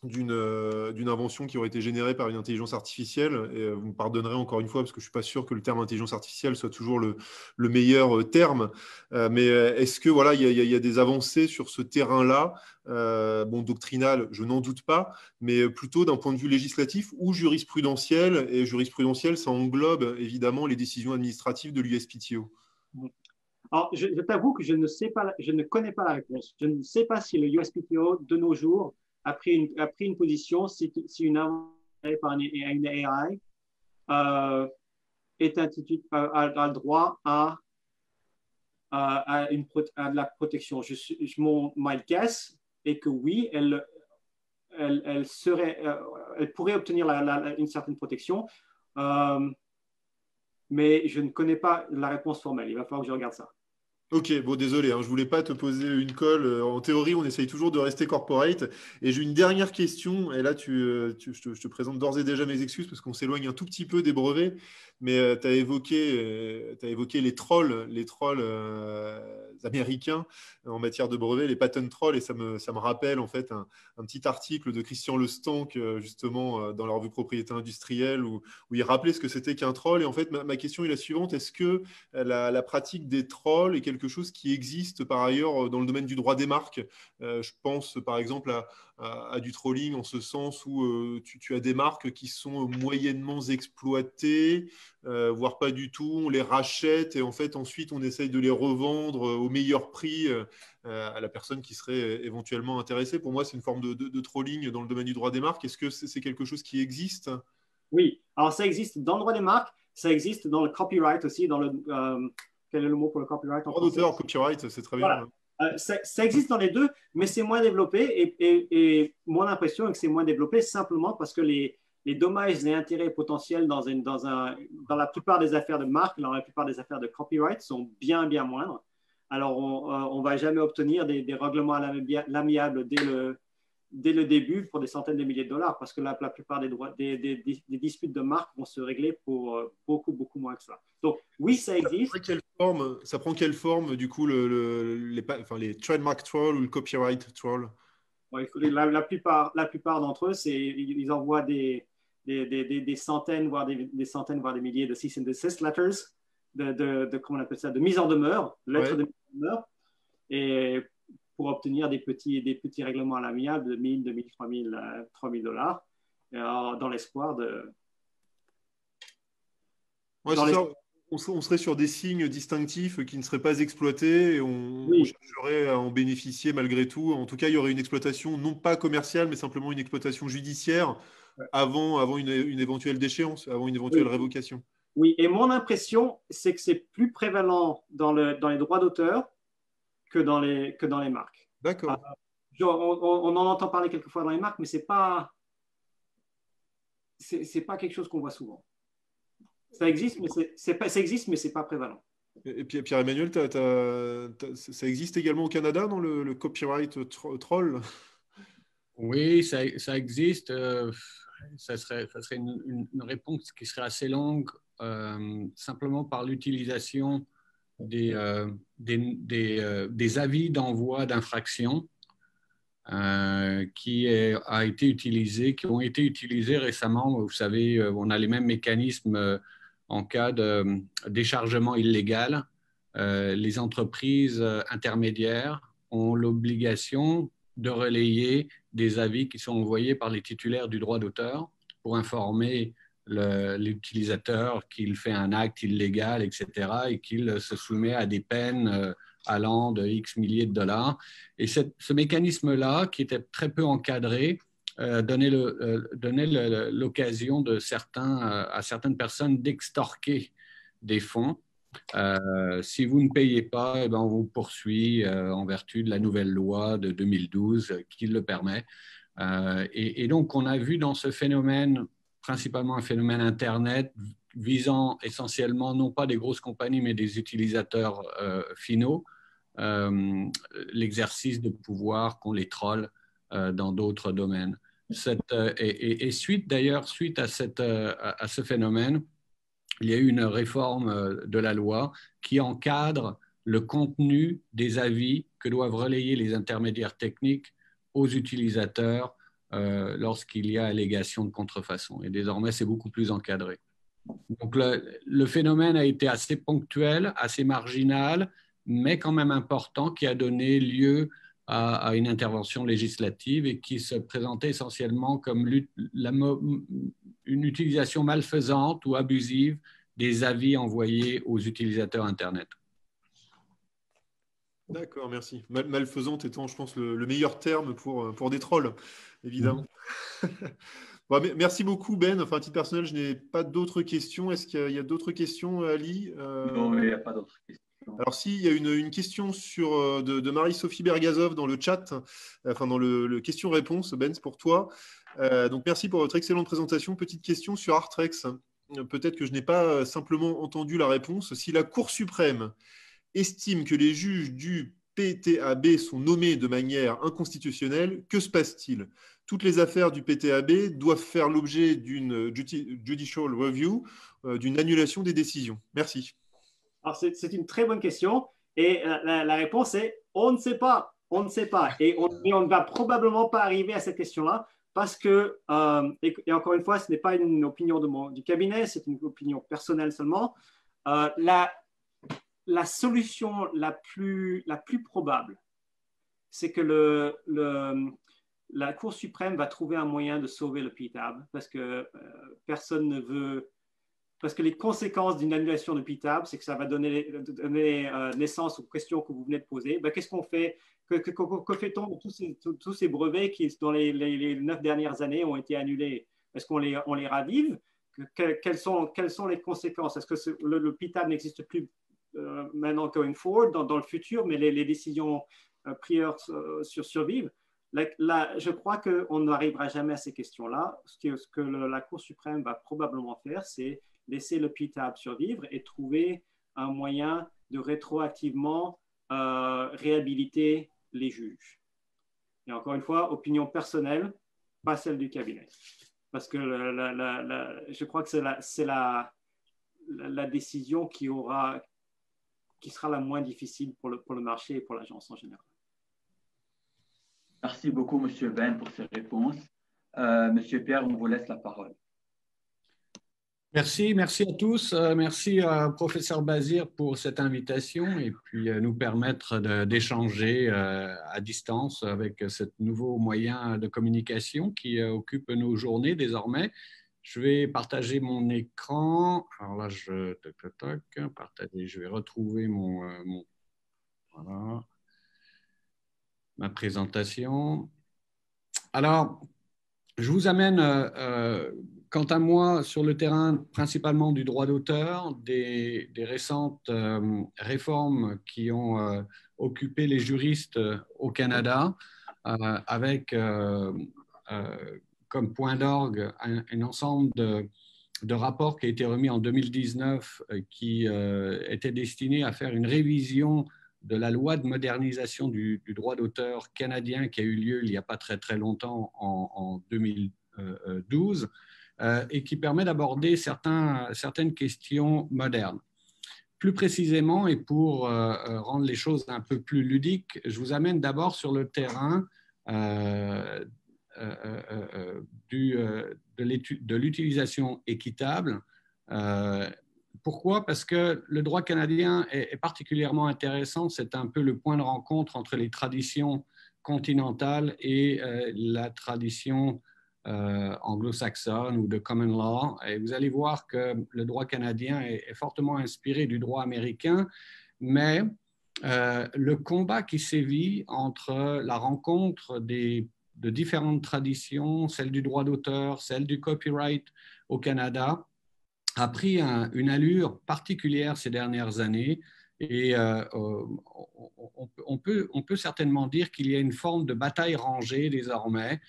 d'une invention qui aurait été générée par une intelligence artificielle. Et vous me pardonnerez encore une fois, parce que je ne suis pas sûr que le terme intelligence artificielle soit toujours le meilleur terme. Mais est-ce que voilà, il y a des avancées sur ce terrain-là, bon, doctrinal, je n'en doute pas, mais plutôt d'un point de vue législatif ou jurisprudentiel? Et jurisprudentiel, ça englobe évidemment les décisions administratives de l'USPTO. Alors, je t'avoue que je ne connais pas la réponse. Je ne sais pas si le USPTO, de nos jours, a pris une position si une invention par une AI a le droit à de la protection. My guess est que oui, elle pourrait obtenir une certaine protection, mais je ne connais pas la réponse formelle. Il va falloir que je regarde ça. Ok, bon, désolé, hein, je ne voulais pas te poser une colle. En théorie, on essaye toujours de rester corporate. Et j'ai une dernière question, et là, je te présente d'ores et déjà mes excuses, parce qu'on s'éloigne un tout petit peu des brevets, mais tu as évoqué les trolls américains en matière de brevets, les patent trolls, et ça me rappelle en fait un petit article de Christian Lestanc, justement, dans la revue Propriété industrielle, où il rappelait ce que c'était qu'un troll. Et en fait, ma question est la suivante: est-ce que la pratique des trolls est quelque quelque chose qui existe par ailleurs dans le domaine du droit des marques. Je pense par exemple à du trolling en ce sens où tu as des marques qui sont moyennement exploitées, voire pas du tout, on les rachète et en fait ensuite on essaye de les revendre au meilleur prix à la personne qui serait éventuellement intéressée. Pour moi, c'est une forme de trolling dans le domaine du droit des marques. Est-ce que c'est quelque chose qui existe? Oui, alors ça existe dans le droit des marques, ça existe dans le copyright aussi, dans le, quel est le mot pour le copyright en Droit français? d'auteur, copyright, c'est très Voilà. bien. Ça existe dans les deux, mais c'est moins développé et mon impression est que c'est moins développé simplement parce que les dommages et intérêts potentiels dans la plupart des affaires de marque, dans la plupart des affaires de copyright sont bien, bien moindres. Alors, on ne va jamais obtenir des règlements à l'amiable dès le début pour des centaines de milliers de dollars parce que la plupart des disputes de marque vont se régler pour beaucoup, beaucoup moins que ça. Donc, oui, ça existe. Ça prend quelle forme, du coup, les trademark trolls ou le copyright troll? Ouais, la plupart d'entre eux, ils envoient des centaines, voire des centaines, voire des milliers de cease and desist letters, comment on appelle ça, de mise en demeure, lettres de mise en demeure, et pour obtenir des petits règlements à l'amiable de 1000, 2000, 3000, 3000 dollars, dans l'espoir de... Ouais, on serait sur des signes distinctifs qui ne seraient pas exploités et on chercherait à en bénéficier malgré tout. En tout cas, il y aurait une exploitation non pas commerciale, mais simplement une exploitation judiciaire avant une éventuelle déchéance, avant une éventuelle révocation. Oui, et mon impression, c'est que c'est plus prévalent dans les droits d'auteur que dans les marques. D'accord. On en entend parler quelquefois dans les marques, mais c'est pas quelque chose qu'on voit souvent. Ça existe, mais c'est pas prévalent. Et Pierre-Emmanuel, ça existe également au Canada dans le copyright troll? Oui, ça existe. Ça serait une réponse qui serait assez longue, simplement par l'utilisation des avis d'envoi d'infraction qui ont été utilisés récemment. Vous savez, on a les mêmes mécanismes en cas de déchargement illégal. Les entreprises intermédiaires ont l'obligation de relayer des avis qui sont envoyés par les titulaires du droit d'auteur pour informer l'utilisateur qu'il fait un acte illégal, etc., et qu'il se soumet à des peines allant de X milliers de dollars. Et ce mécanisme-là, qui était très peu encadré, donnait l'occasion à certaines personnes d'extorquer des fonds. Si vous ne payez pas, eh ben, on vous poursuit en vertu de la nouvelle loi de 2012 qui le permet. Et donc, on a vu dans ce phénomène, principalement un phénomène Internet, visant essentiellement non pas des grosses compagnies, mais des utilisateurs finaux, l'exercice de pouvoir qu'ont les trolls dans d'autres domaines. Suite à ce phénomène, il y a eu une réforme de la loi qui encadre le contenu des avis que doivent relayer les intermédiaires techniques aux utilisateurs lorsqu'il y a allégation de contrefaçon. Et désormais, c'est beaucoup plus encadré. Donc, le phénomène a été assez ponctuel, assez marginal, mais quand même important, qui a donné lieu à une intervention législative et qui se présentait essentiellement comme une utilisation malfaisante ou abusive des avis envoyés aux utilisateurs Internet. D'accord, merci. Malfaisante étant, je pense, le meilleur terme pour des trolls, évidemment. Bon, merci beaucoup, Ben. Enfin, à titre personnel, je n'ai pas d'autres questions. Est-ce qu'il y a d'autres questions, Ali? Non, il n'y a pas d'autres questions. Alors, il y a une question de Marie-Sophie Bergazov dans le chat, enfin dans le question-réponse, Ben, c'est pour toi. Donc, merci pour votre excellente présentation. Petite question sur Artrex. Peut-être que je n'ai pas simplement entendu la réponse. Si la Cour suprême estime que les juges du PTAB sont nommés de manière inconstitutionnelle, que se passe-t-il? Toutes les affaires du PTAB doivent faire l'objet d'une judicial review, d'une annulation des décisions. Merci. Alors, c'est une très bonne question. Et la réponse est on ne sait pas. On ne sait pas. Et on ne va probablement pas arriver à cette question-là parce que, et encore une fois, ce n'est pas une opinion du cabinet, c'est une opinion personnelle seulement. la solution la plus probable, c'est que la Cour suprême va trouver un moyen de sauver le PTAB parce que personne ne veut. Parce que les conséquences d'une annulation de PTAB, c'est que ça va donner naissance aux questions que vous venez de poser. Ben, qu'est-ce qu'on fait? Que fait-on de tous ces brevets qui, dans les 9 dernières années, ont été annulés? Est-ce qu'on les ravive? Quelles sont les conséquences? Est-ce que le PTAB n'existe plus maintenant going forward, dans le futur, mais les décisions prières survivent? Je crois qu'on n'arrivera jamais à ces questions-là. Ce que la Cour suprême va probablement faire, c'est laisser le PTAB survivre et trouver un moyen de rétroactivement réhabiliter les juges. Et encore une fois, opinion personnelle, pas celle du cabinet. Parce que je crois que c'est la décision qui sera la moins difficile pour le marché et pour l'agence en général. Merci beaucoup, M. Ben, pour ces réponses. M. Pierre, on vous laisse la parole. Merci à tous. Merci à professeur Bazir pour cette invitation et puis nous permettre d'échanger à distance avec ce nouveau moyen de communication qui occupe nos journées désormais. Je vais partager mon écran. Alors là, partager. Je vais retrouver voilà, ma présentation. Alors, je vous amène, quant à moi, sur le terrain principalement du droit d'auteur, des récentes réformes qui ont occupé les juristes au Canada, avec comme point d'orgue un ensemble de rapports qui a été remis en 2019 qui était destiné à faire une révision de la loi de modernisation du droit d'auteur canadien qui a eu lieu il n'y a pas très longtemps en 2012 et qui permet d'aborder certaines questions modernes. Plus précisément, et pour rendre les choses un peu plus ludiques, je vous amène d'abord sur le terrain de l'utilisation équitable. Pourquoi? Parce que le droit canadien est particulièrement intéressant. C'est un peu le point de rencontre entre les traditions continentales et la tradition anglo-saxonne ou de common law. Et vous allez voir que le droit canadien est fortement inspiré du droit américain, mais le combat qui sévit entre la rencontre de différentes traditions, celle du droit d'auteur, celle du copyright au Canada, a pris une allure particulière ces dernières années et on peut certainement dire qu'il y a une forme de bataille rangée désormais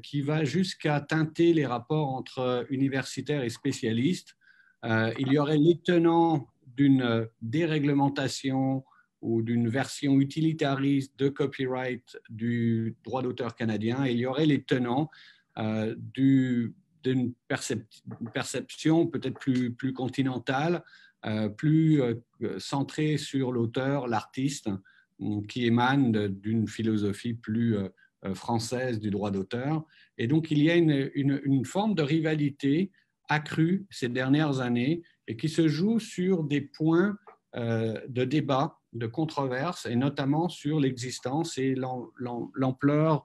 qui va jusqu'à teinter les rapports entre universitaires et spécialistes. Il y aurait les tenants d'une déréglementation ou d'une version utilitariste de copyright du droit d'auteur canadien et il y aurait les tenants d'une perception peut-être plus continentale, plus centrée sur l'auteur, l'artiste, qui émane d'une philosophie plus française du droit d'auteur. Et donc, il y a une forme de rivalité accrue ces dernières années et qui se joue sur des points de débat, de controverse, et notamment sur l'existence et l'ampleur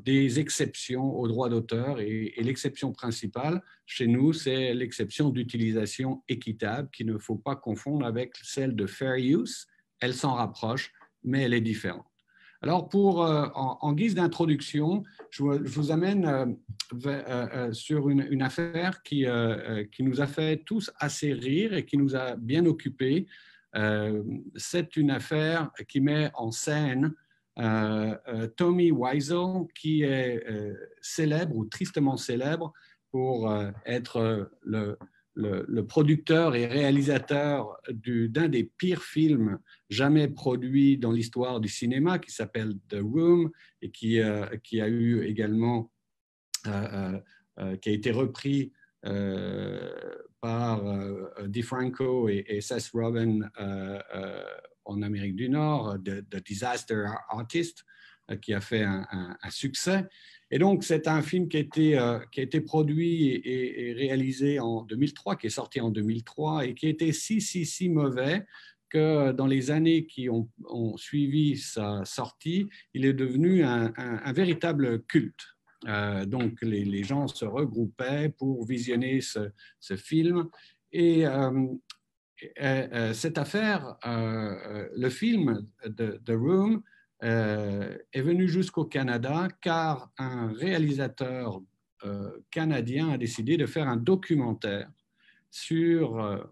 des exceptions au droit d'auteur et l'exception principale chez nous, c'est l'exception d'utilisation équitable qu'il ne faut pas confondre avec celle de fair use. Elle s'en rapproche, mais elle est différente. Alors, en guise d'introduction, je vous amène sur une affaire qui nous a fait tous assez rire et qui nous a bien occupés. C'est une affaire qui met en scène Tommy Wiseau, qui est célèbre ou tristement célèbre pour être le producteur et réalisateur d'un des pires films jamais produits dans l'histoire du cinéma, qui s'appelle The Room et qui a eu également qui a été repris par DeFranco et Seth Rogen en Amérique du Nord, The Disaster Artist, qui a fait un succès. Et donc, c'est un film qui a été produit et réalisé en 2003, qui est sorti en 2003 et qui était si mauvais que dans les années qui ont suivi sa sortie, il est devenu un véritable culte. Donc, les gens se regroupaient pour visionner ce film. Et cette affaire, le film The Room, est venu jusqu'au Canada car un réalisateur canadien a décidé de faire un documentaire sur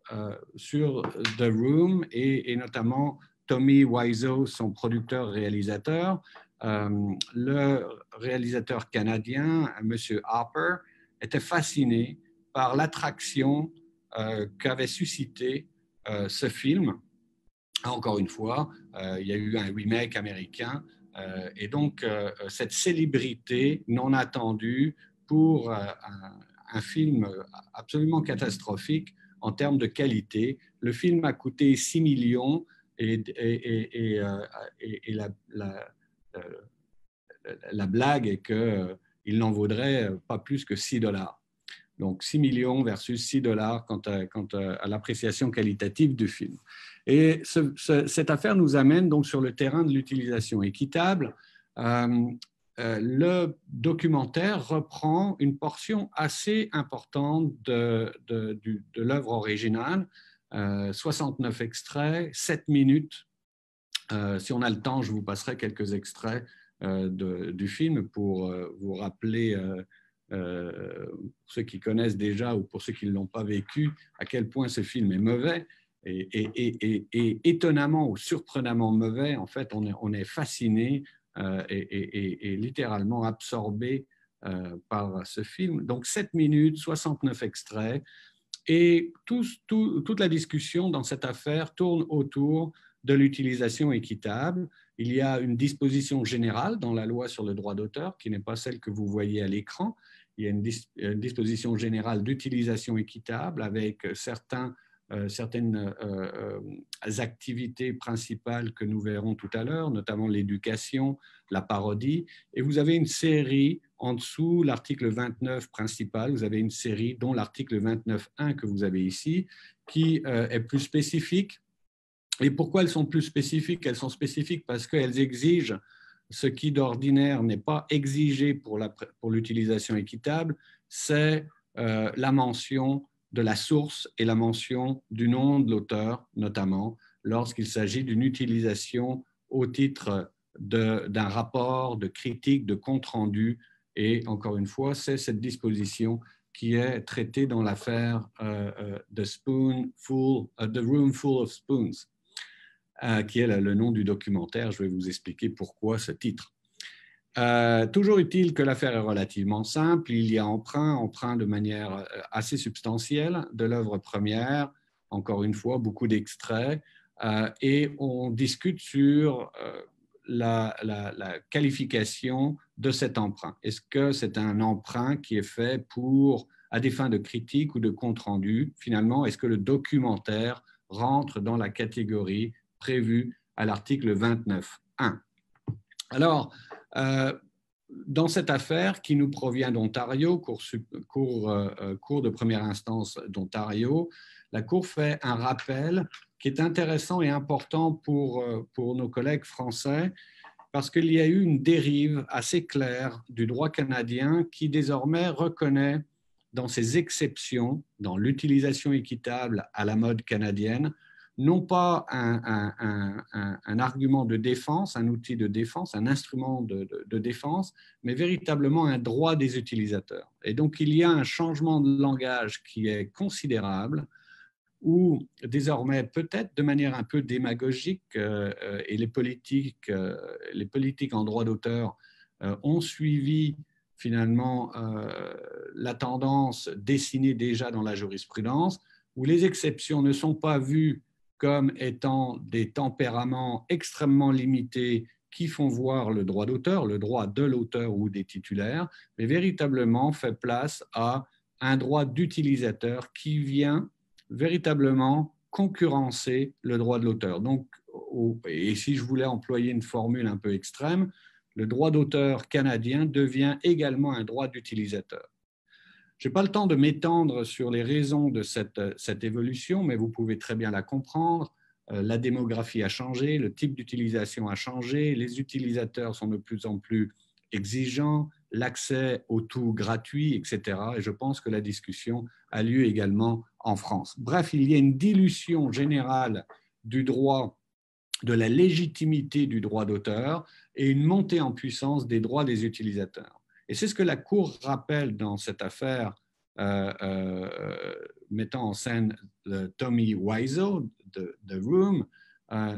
The Room et notamment Tommy Wiseau, son producteur-réalisateur. Le réalisateur canadien, M. Harper, était fasciné par l'attraction qu'avait suscité ce film. Encore une fois, il y a eu un remake américain et donc cette célébrité non attendue pour un film absolument catastrophique en termes de qualité. Le film a coûté 6 millions et la blague est qu'il n'en vaudrait pas plus que 6 $. Donc 6 millions versus 6 $ quant à l'appréciation qualitative du film. Et cette affaire nous amène donc sur le terrain de l'utilisation équitable. Le documentaire reprend une portion assez importante de l'œuvre originale, 69 extraits, 7 minutes. Si on a le temps, je vous passerai quelques extraits du film pour vous rappeler, pour ceux qui connaissent déjà ou pour ceux qui ne l'ont pas vécu, à quel point ce film est mauvais et étonnamment ou surprenamment mauvais. En fait, on est fasciné et littéralement absorbé par ce film. Donc 7 minutes, 69 extraits et toute la discussion dans cette affaire tourne autour de l'utilisation équitable. Il y a une disposition générale dans la loi sur le droit d'auteur qui n'est pas celle que vous voyez à l'écran. Il y a une disposition générale d'utilisation équitable avec certaines activités principales que nous verrons tout à l'heure, notamment l'éducation, la parodie. Et vous avez une série en dessous, l'article 29 principal, vous avez une série dont l'article 29.1 que vous avez ici, qui est plus spécifique. Et pourquoi elles sont plus spécifiques? Elles sont spécifiques parce qu'elles exigent ce qui d'ordinaire n'est pas exigé pour l'utilisation équitable, c'est la mention de la source et la mention du nom de l'auteur, notamment lorsqu'il s'agit d'une utilisation au titre d'un rapport, de critique, de compte-rendu. Et encore une fois, c'est cette disposition qui est traitée dans l'affaire The Room Full of Spoons, qui est le nom du documentaire. Je vais vous expliquer pourquoi ce titre. Toujours est-il que l'affaire est relativement simple. Il y a emprunt de manière assez substantielle de l'œuvre première, encore une fois, beaucoup d'extraits, et on discute sur la qualification de cet emprunt. Est-ce que c'est un emprunt qui est fait à des fins de critique ou de compte-rendu? Finalement, est-ce que le documentaire rentre dans la catégorie prévue à l'article 29.1? Alors, dans cette affaire qui nous provient d'Ontario, cour de première instance d'Ontario, la Cour fait un rappel qui est intéressant et important pour nos collègues français parce qu'il y a eu une dérive assez claire du droit canadien qui désormais reconnaît dans ses exceptions, dans l'utilisation équitable à la mode canadienne, non pas un argument de défense, un outil de défense, un instrument de défense, mais véritablement un droit des utilisateurs. Et donc, il y a un changement de langage qui est considérable, où désormais, peut-être de manière un peu démagogique, et les politiques en droit d'auteur ont suivi finalement la tendance dessinée déjà dans la jurisprudence, où les exceptions ne sont pas vues comme étant des tempéraments extrêmement limités qui font voir le droit d'auteur, le droit de l'auteur ou des titulaires, mais véritablement fait place à un droit d'utilisateur qui vient véritablement concurrencer le droit de l'auteur. Donc, et si je voulais employer une formule un peu extrême, le droit d'auteur canadien devient également un droit d'utilisateur. Je n'ai pas le temps de m'étendre sur les raisons de cette évolution, mais vous pouvez très bien la comprendre. la démographie a changé, le type d'utilisation a changé, les utilisateurs sont de plus en plus exigeants, l'accès au tout gratuit, etc. Et je pense que la discussion a lieu également en France. Bref, il y a une dilution générale du droit, de la légitimité du droit d'auteur et une montée en puissance des droits des utilisateurs. Et c'est ce que la Cour rappelle dans cette affaire mettant en scène Tommy Wiseau de The Room,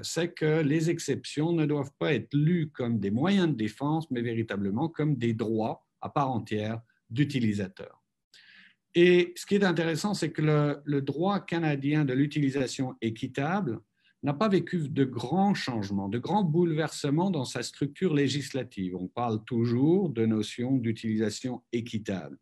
c'est que les exceptions ne doivent pas être lues comme des moyens de défense, mais véritablement comme des droits à part entière d'utilisateurs. Et ce qui est intéressant, c'est que le droit canadien de l'utilisation équitable n'a pas vécu de grands changements, de grands bouleversements dans sa structure législative. On parle toujours de notion d'utilisation équitable.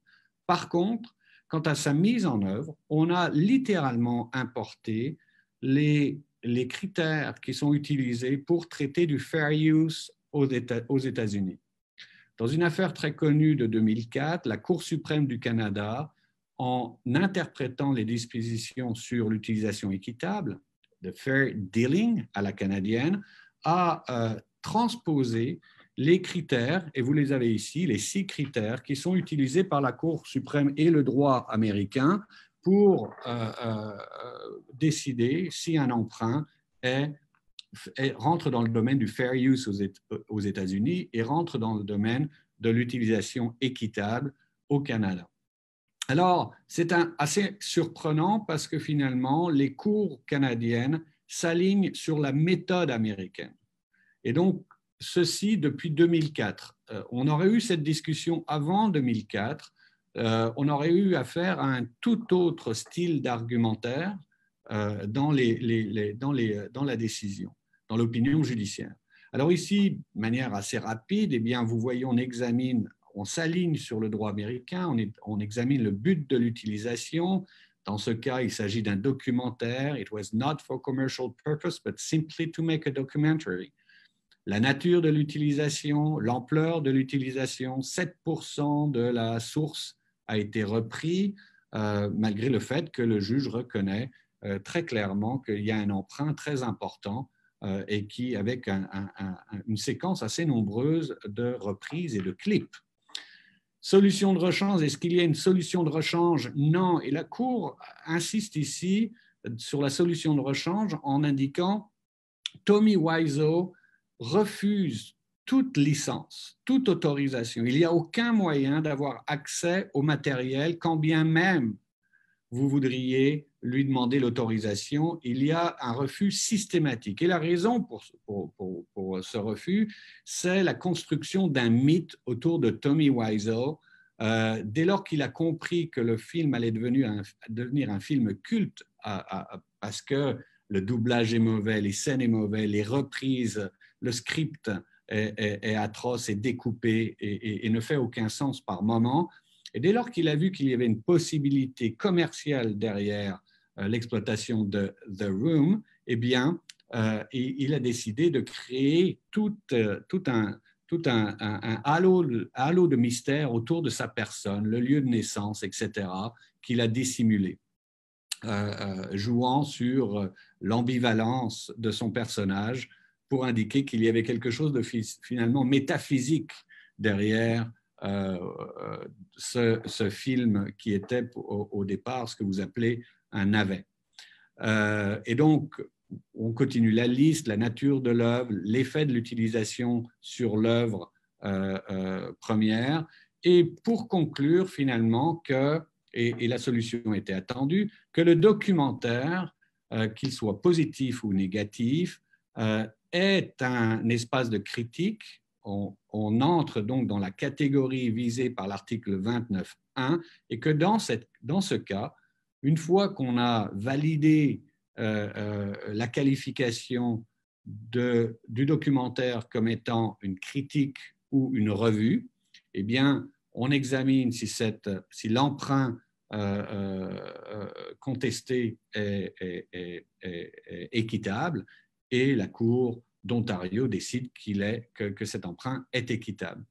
Par contre, quant à sa mise en œuvre, on a littéralement importé les critères qui sont utilisés pour traiter du fair use aux États-Unis. Dans une affaire très connue de 2004, la Cour suprême du Canada, en interprétant les dispositions sur l'utilisation équitable, de fair dealing à la canadienne, a transposé les critères, et vous les avez ici, les 6 critères qui sont utilisés par la Cour suprême et le droit américain pour décider si un emprunt rentre dans le domaine du fair use aux États-Unis et rentre dans le domaine de l'utilisation équitable au Canada. Alors, c'est assez surprenant parce que finalement, les cours canadiennes s'alignent sur la méthode américaine. Et donc, ceci depuis 2004. On aurait eu cette discussion avant 2004. On aurait eu affaire à un tout autre style d'argumentaire dans la décision, dans l'opinion judiciaire. Alors ici, de manière assez rapide, eh bien, vous voyez, on s'aligne sur le droit américain, on examine le but de l'utilisation. Dans ce cas, il s'agit d'un documentaire. It was not for commercial purpose, but simply to make a documentary. La nature de l'utilisation, l'ampleur de l'utilisation, 7% de la source a été repris, malgré le fait que le juge reconnaît très clairement qu'il y a un emprunt très important et qui, avec une séquence assez nombreuse de reprises et de clips. Solution de rechange, est-ce qu'il y a une solution de rechange? Non, et la Cour insiste ici sur la solution de rechange en indiquant Tommy Wiseau refuse toute licence, toute autorisation. Il n'y a aucun moyen d'avoir accès au matériel, quand bien même vous voudriez lui demander l'autorisation. Il y a un refus systématique. Et la raison pour ce refus, c'est la construction d'un mythe autour de Tommy Wiseau. Dès lors qu'il a compris que le film allait devenir un film culte, parce que le doublage est mauvais, les scènes sont mauvaises, les reprises, le script est atroce, est découpé et ne fait aucun sens par moment. Et dès lors qu'il a vu qu'il y avait une possibilité commerciale derrière l'exploitation de The Room, eh bien, il a décidé de créer tout un halo de mystère autour de sa personne, le lieu de naissance, etc., qu'il a dissimulé, jouant sur l'ambivalence de son personnage pour indiquer qu'il y avait quelque chose de finalement métaphysique derrière ce film qui était au départ ce que vous appelez un navet. Et donc, on continue la liste, la nature de l'œuvre, l'effet de l'utilisation sur l'œuvre première. Et pour conclure finalement et la solution était attendue, que le documentaire, qu'il soit positif ou négatif, est un espace de critique. On entre donc dans la catégorie visée par l'article 29.1 et que dans ce cas, une fois qu'on a validé la qualification du documentaire comme étant une critique ou une revue, eh bien, on examine si l'emprunt contesté est équitable et la Cour d'Ontario décide que cet emprunt est équitable.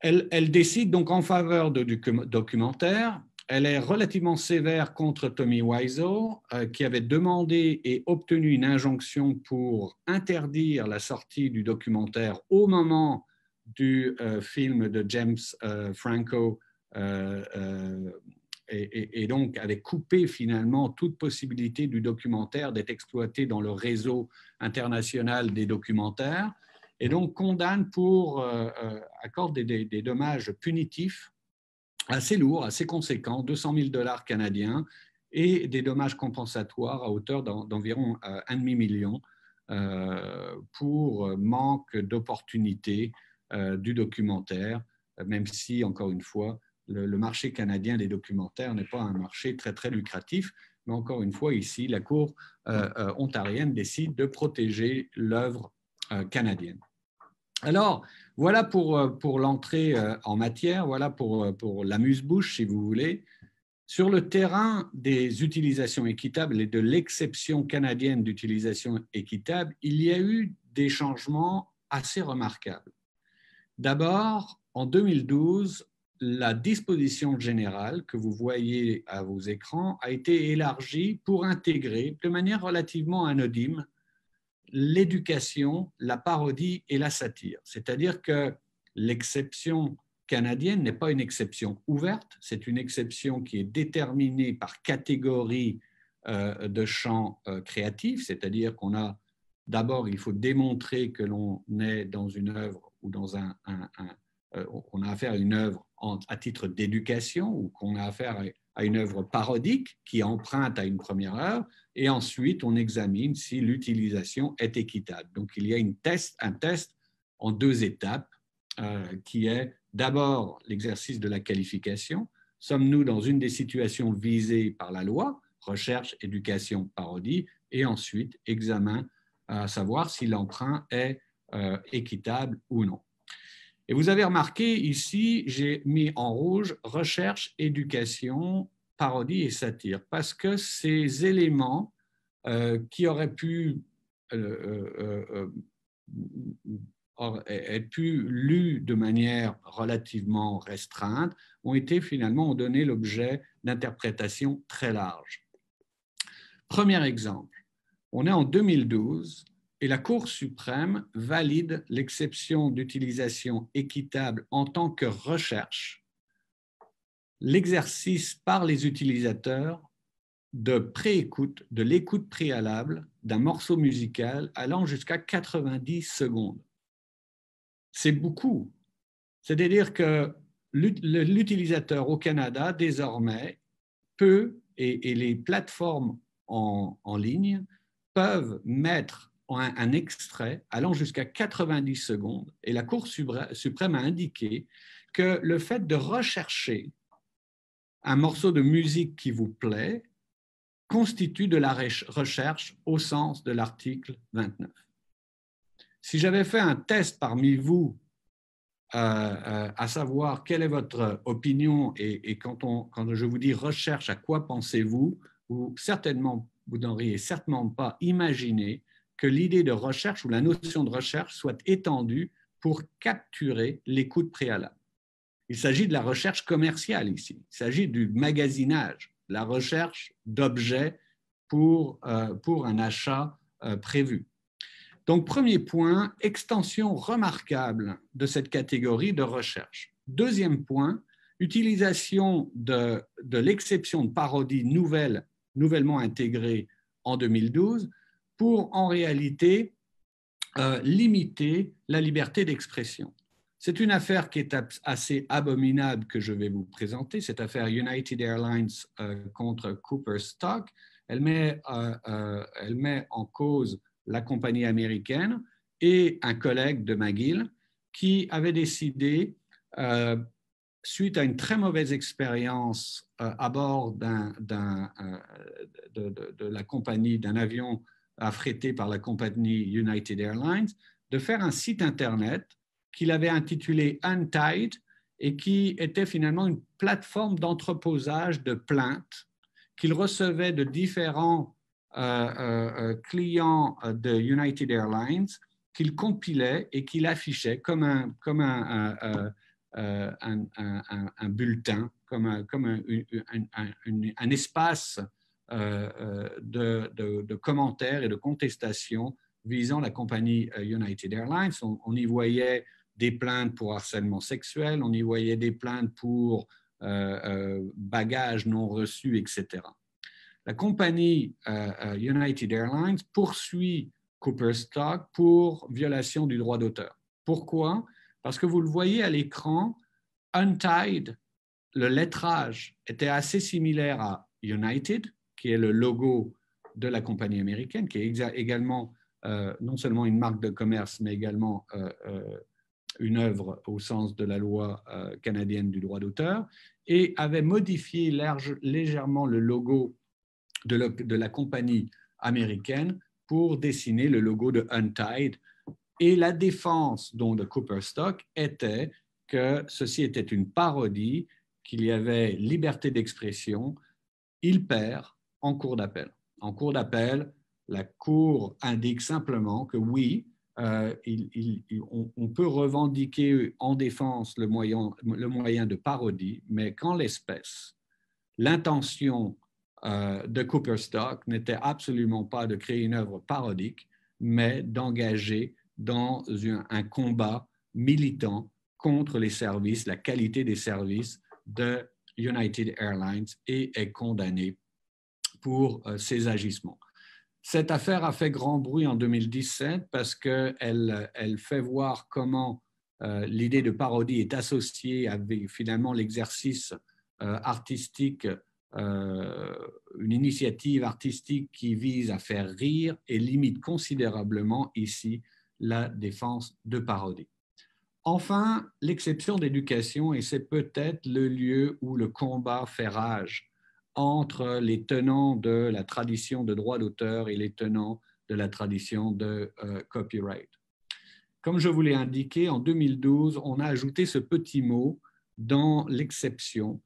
Elle décide donc en faveur du documentaire elle est relativement sévère contre Tommy Wiseau, qui avait demandé et obtenu une injonction pour interdire la sortie du documentaire au moment du film de James Franco, et donc avait coupé finalement toute possibilité du documentaire d'être exploité dans le réseau international des documentaires, et donc condamne pour accorder des dommages punitifs assez lourds, assez conséquents, 200 000 $ canadiens, et des dommages compensatoires à hauteur d'environ 1,5 million pour manque d'opportunité du documentaire, même si, encore une fois, le marché canadien des documentaires n'est pas un marché très, très lucratif. Mais encore une fois, ici, la Cour ontarienne décide de protéger l'œuvre canadienne. Alors, voilà pour l'entrée en matière, voilà pour l'amuse-bouche, si vous voulez. Sur le terrain des utilisations équitables et de l'exception canadienne d'utilisation équitable, il y a eu des changements assez remarquables. D'abord, en 2012, la disposition générale que vous voyez à vos écrans a été élargie pour intégrer de manière relativement anodine l'éducation, la parodie et la satire. C'est-à-dire que l'exception canadienne n'est pas une exception ouverte, c'est une exception qui est déterminée par catégorie de champs créatifs, c'est-à-dire qu'on a d'abord, il faut démontrer que l'on est dans une œuvre ou dans on a affaire à une œuvre à titre d'éducation ou qu'on a affaire à une œuvre parodique qui emprunte à une première œuvre, et ensuite on examine si l'utilisation est équitable. Donc il y a un test en 2 étapes qui est d'abord l'exercice de la qualification. Sommes-nous dans une des situations visées par la loi, recherche, éducation, parodie, et ensuite examen à savoir si l'emprunt est équitable ou non. Et vous avez remarqué ici, j'ai mis en rouge recherche, éducation, parodie et satire, parce que ces éléments qui auraient pu être lus de manière relativement restreinte ont donné l'objet d'interprétations très larges. Premier exemple, on est en 2012 et la Cour suprême valide l'exception d'utilisation équitable en tant que recherche, l'exercice par les utilisateurs de pré-écoute, de l'écoute préalable d'un morceau musical allant jusqu'à 90 secondes. C'est beaucoup. C'est-à-dire que l'utilisateur au Canada, désormais, peut, et les plateformes en ligne, peuvent mettre un extrait allant jusqu'à 90 secondes. Et la Cour suprême a indiqué que le fait de rechercher un morceau de musique qui vous plaît constitue de la recherche au sens de l'article 29. Si j'avais fait un test parmi vous, à savoir quelle est votre opinion, et quand je vous dis recherche, à quoi pensez-vous, vous n'auriez certainement pas imaginé que l'idée de recherche ou la notion de recherche soit étendue pour capturer l'écoute préalable. Il s'agit de la recherche commerciale ici, il s'agit du magasinage, la recherche d'objets pour un achat prévu. Donc, premier point, extension remarquable de cette catégorie de recherche. Deuxième point, utilisation de l'exception de parodie nouvellement intégrée en 2012 pour, en réalité, limiter la liberté d'expression. C'est une affaire qui est assez abominable que je vais vous présenter, cette affaire United Airlines contre Cooper Stock. Elle met en cause la compagnie américaine et un collègue de McGill qui avait décidé, suite à une très mauvaise expérience à bord de la compagnie, d'un avion affrété par la compagnie United Airlines, de faire un site Internet qu'il avait intitulé Untied et qui était finalement une plateforme d'entreposage de plaintes qu'il recevait de différents clients de United Airlines, qu'il compilait et qu'il affichait comme un un bulletin, comme un espace de commentaires et de contestations visant la compagnie United Airlines. On y voyait des plaintes pour harcèlement sexuel, on y voyait des plaintes pour bagages non reçus, etc. La compagnie United Airlines poursuit Cooperstock pour violation du droit d'auteur. Pourquoi? Parce que vous le voyez à l'écran, Untied, le lettrage était assez similaire à United, qui est le logo de la compagnie américaine, qui est également non seulement une marque de commerce, mais également une œuvre au sens de la loi canadienne du droit d'auteur, et avait modifié légèrement le logo de la compagnie américaine pour dessiner le logo de Untied. Et la défense donc, de Cooperstock était que ceci était une parodie, qu'il y avait liberté d'expression. Il perd en cour d'appel. En cour d'appel, la Cour indique simplement que oui, on peut revendiquer en défense le moyen de parodie, mais qu'en l'espèce, l'intention de Cooperstock n'était absolument pas de créer une œuvre parodique, mais d'engager dans un combat militant contre les services, la qualité des services de United Airlines, et est condamné pour ses agissements. Cette affaire a fait grand bruit en 2017 parce qu'elle fait voir comment l'idée de parodie est associée avec finalement l'exercice artistique, une initiative artistique qui vise à faire rire et limite considérablement ici la défense de parodie. Enfin, l'exception d'éducation, et c'est peut-être le lieu où le combat fait rage entre les tenants de la tradition de droit d'auteur et les tenants de la tradition de copyright. Comme je vous l'ai indiqué, en 2012, on a ajouté ce petit mot dans l'exception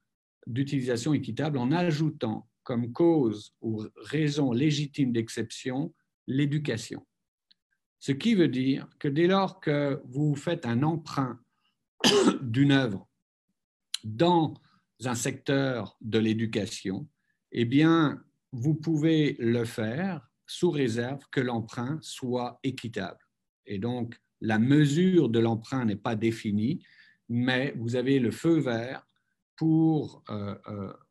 d'utilisation équitable en ajoutant comme cause ou raison légitime d'exception l'éducation. Ce qui veut dire que dès lors que vous faites un emprunt d'une œuvre dans un secteur de l'éducation, eh bien, vous pouvez le faire sous réserve que l'emprunt soit équitable. Et donc, la mesure de l'emprunt n'est pas définie, mais vous avez le feu vert pour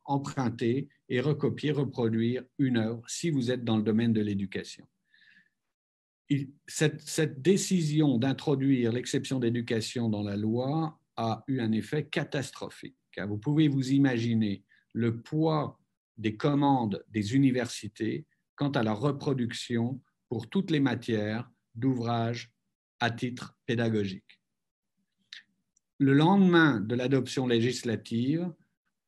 emprunter et recopier, reproduire une œuvre si vous êtes dans le domaine de l'éducation. Cette décision d'introduire l'exception d'éducation dans la loi a eu un effet catastrophique. Car vous pouvez vous imaginer le poids des commandes des universités quant à la reproduction pour toutes les matières d'ouvrages à titre pédagogique. Le lendemain de l'adoption législative,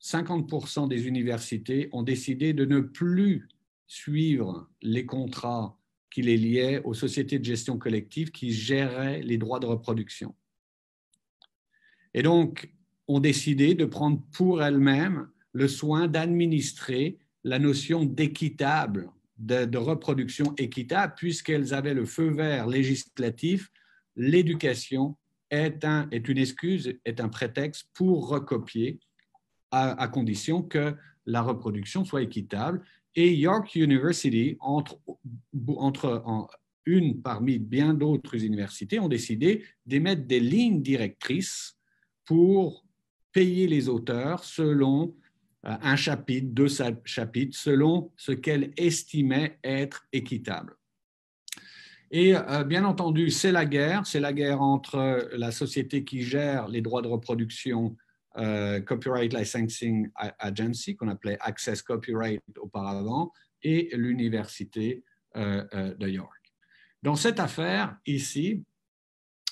50% des universités ont décidé de ne plus suivre les contrats qui les liaient aux sociétés de gestion collective qui géraient les droits de reproduction. Et donc, ont décidé de prendre pour elles-mêmes le soin d'administrer la notion d'équitable, de reproduction équitable, puisqu'elles avaient le feu vert législatif. L'éducation est une excuse, est un prétexte pour recopier à condition que la reproduction soit équitable. Et York University, une parmi bien d'autres universités, ont décidé d'émettre des lignes directrices pour payer les auteurs selon un chapitre, 2 chapitres, selon ce qu'elles estimaient être équitable. Et bien entendu, c'est la guerre entre la société qui gère les droits de reproduction, Copyright Licensing Agency, qu'on appelait Access Copyright auparavant, et l'université de York. Dans cette affaire, ici,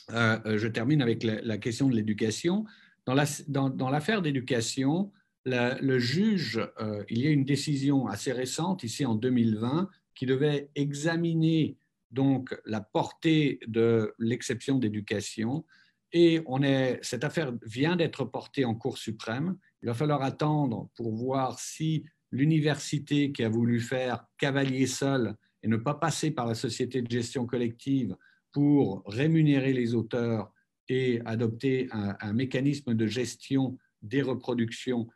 je termine avec la question de l'éducation. Dans l'affaire d'éducation, le juge, il y a une décision assez récente, ici en 2020, qui devait examiner donc la portée de l'exception d'éducation. Et cette affaire vient d'être portée en Cour suprême. Il va falloir attendre pour voir si l'université qui a voulu faire cavalier seul et ne pas passer par la société de gestion collective pour rémunérer les auteurs et adopter un mécanisme de gestion des reproductions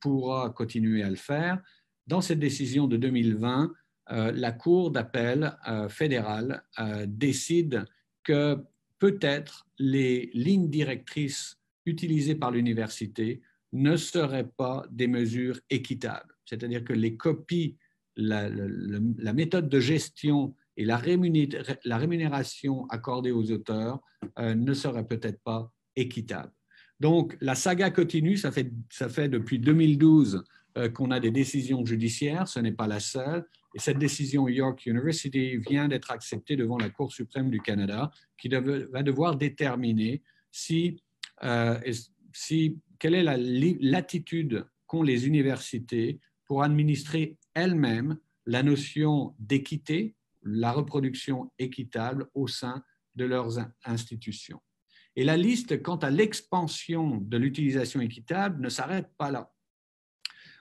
pourra continuer à le faire. Dans cette décision de 2020, la Cour d'appel fédérale décide que peut-être les lignes directrices utilisées par l'université ne seraient pas des mesures équitables. C'est-à-dire que les copies, la méthode de gestion et la rémunération accordée aux auteurs ne seraient peut-être pas équitables. Donc, la saga continue, ça fait depuis 2012 qu'on a des décisions judiciaires, ce n'est pas la seule. Et cette décision York University vient d'être acceptée devant la Cour suprême du Canada, qui va devoir déterminer quelle est l'attitude qu'ont les universités pour administrer elles-mêmes la notion d'équité, la reproduction équitable au sein de leurs institutions. Et la liste quant à l'expansion de l'utilisation équitable ne s'arrête pas là.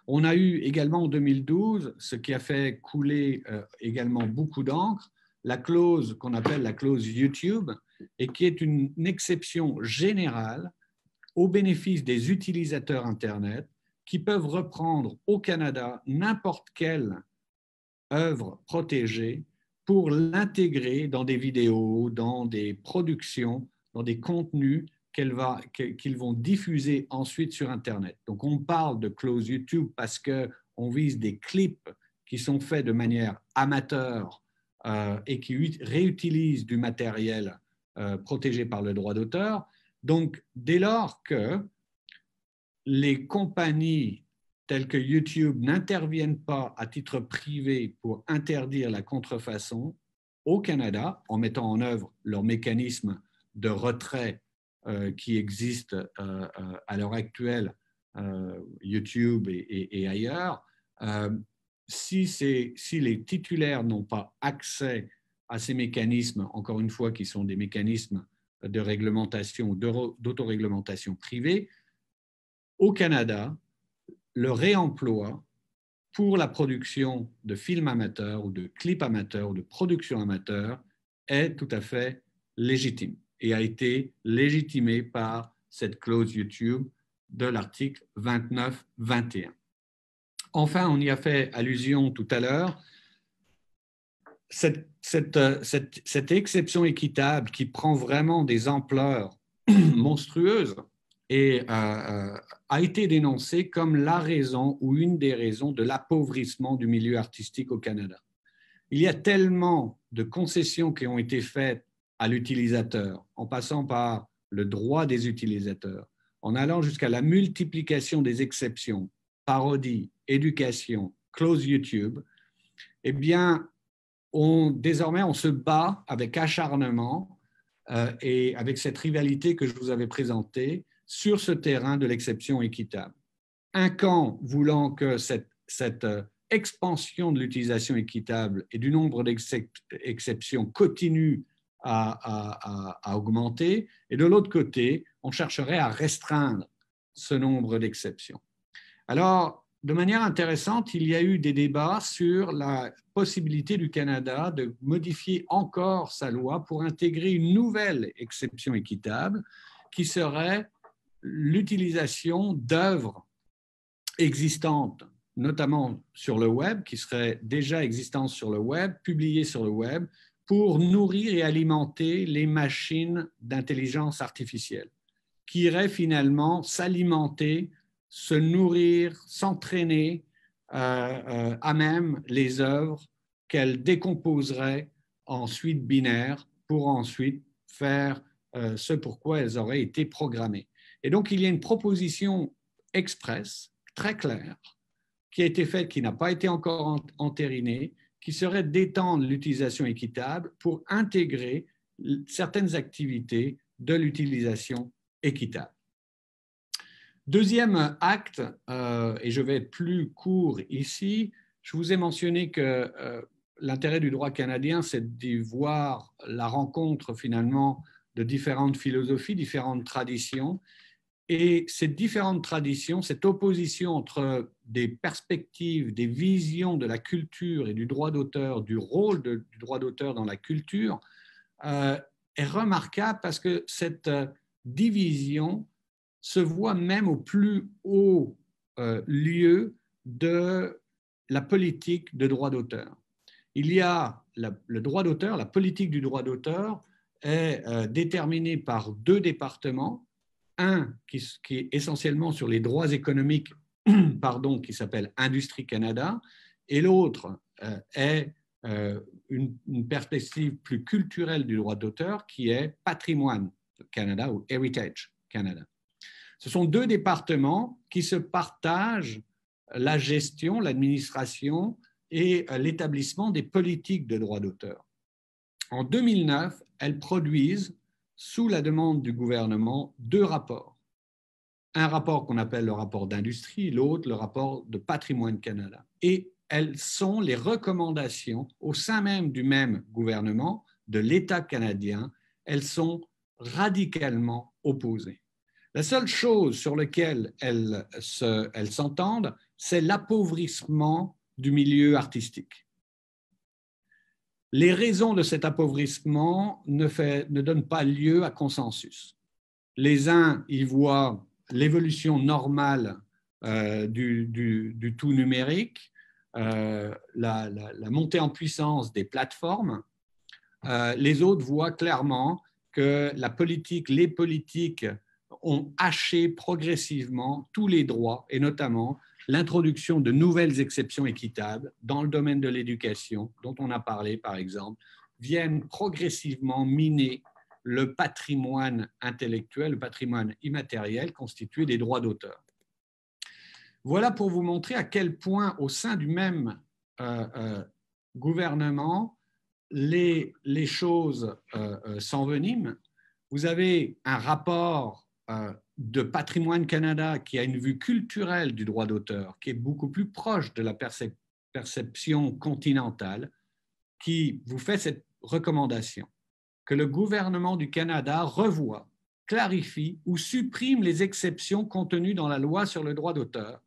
On a eu également en 2012, ce qui a fait couler également beaucoup d'encre, la clause qu'on appelle la clause YouTube, et qui est une exception générale au bénéfice des utilisateurs Internet qui peuvent reprendre au Canada n'importe quelle œuvre protégée pour l'intégrer dans des vidéos, dans des productions, dans des contenus qu'ils vont diffuser ensuite sur Internet. Donc, on parle de clause YouTube parce qu'on vise des clips qui sont faits de manière amateur et qui réutilisent du matériel protégé par le droit d'auteur. Donc, dès lors que les compagnies telles que YouTube n'interviennent pas à titre privé pour interdire la contrefaçon au Canada, en mettant en œuvre leur mécanisme de retrait qui existe à l'heure actuelle, YouTube et ailleurs, si les titulaires n'ont pas accès à ces mécanismes, encore une fois, qui sont des mécanismes de réglementation ou d'autoréglementation privée, au Canada, le réemploi pour la production de films amateurs ou de clips amateurs ou de production amateur est tout à fait légitime et a été légitimé par cette clause YouTube de l'article 29-21. Enfin, on y a fait allusion tout à l'heure, cette exception équitable qui prend vraiment des ampleurs monstrueuses et a été dénoncée comme la raison ou une des raisons de l'appauvrissement du milieu artistique au Canada. Il y a tellement de concessions qui ont été faites à l'utilisateur, en passant par le droit des utilisateurs, en allant jusqu'à la multiplication des exceptions, parodies, éducation, clause YouTube, eh bien, désormais, on se bat avec acharnement et avec cette rivalité que je vous avais présentée sur ce terrain de l'exception équitable. Un camp voulant que cette expansion de l'utilisation équitable et du nombre d'exceptions continue à augmenter, et de l'autre côté, on chercherait à restreindre ce nombre d'exceptions. Alors, de manière intéressante, il y a eu des débats sur la possibilité du Canada de modifier encore sa loi pour intégrer une nouvelle exception équitable qui serait l'utilisation d'œuvres existantes, notamment sur le web, qui seraient déjà existantes sur le web, publiées sur le web, pour nourrir et alimenter les machines d'intelligence artificielle, qui iraient finalement s'alimenter, se nourrir, s'entraîner à même les œuvres qu'elles décomposeraient en suites binaires pour ensuite faire ce pourquoi elles auraient été programmées. Et donc, il y a une proposition express, très claire, qui a été faite, qui n'a pas été encore entérinée, qui serait d'étendre l'utilisation équitable pour intégrer certaines activités de l'utilisation équitable. Deuxième acte, et je vais être plus court ici, je vous ai mentionné que l'intérêt du droit canadien, c'est d'y voir la rencontre finalement de différentes philosophies, différentes traditions. Et ces différentes traditions, cette opposition entre des perspectives, des visions de la culture et du droit d'auteur, du rôle du droit d'auteur dans la culture, est remarquable parce que division se voit même au plus haut lieu de la politique de droit d'auteur. Il y a le droit d'auteur, la politique du droit d'auteur est déterminée par deux départements, un qui est essentiellement sur les droits économiques, qui s'appelle Industrie Canada, et l'autre est une perspective plus culturelle du droit d'auteur qui est Patrimoine Canada ou Heritage Canada. Ce sont deux départements qui se partagent la gestion, l'administration et l'établissement des politiques de droit d'auteur. En 2009, elles produisent, sous la demande du gouvernement, deux rapports. Un rapport qu'on appelle le rapport d'industrie, l'autre le rapport de Patrimoine Canada. Et elles sont les recommandations au sein même du même gouvernement, de l'État canadien, elles sont radicalement opposées. La seule chose sur laquelle elles s'entendent, c'est l'appauvrissement du milieu artistique. Les raisons de cet appauvrissement ne donnent pas lieu à consensus. Les uns y voient l'évolution normale du tout numérique, la montée en puissance des plateformes. Les autres voient clairement que les politiques ont haché progressivement tous les droits, et notamment l'introduction de nouvelles exceptions équitables dans le domaine de l'éducation, dont on a parlé par exemple, viennent progressivement miner le patrimoine intellectuel, le patrimoine immatériel constitué des droits d'auteur. Voilà pour vous montrer à quel point au sein du même gouvernement, les choses s'enveniment. Vous avez un rapport de Patrimoine Canada qui a une vue culturelle du droit d'auteur, qui est beaucoup plus proche de la perception continentale, qui vous fait cette recommandation que le gouvernement du Canada revoie, clarifie ou supprime les exceptions contenues dans la loi sur le droit d'auteur.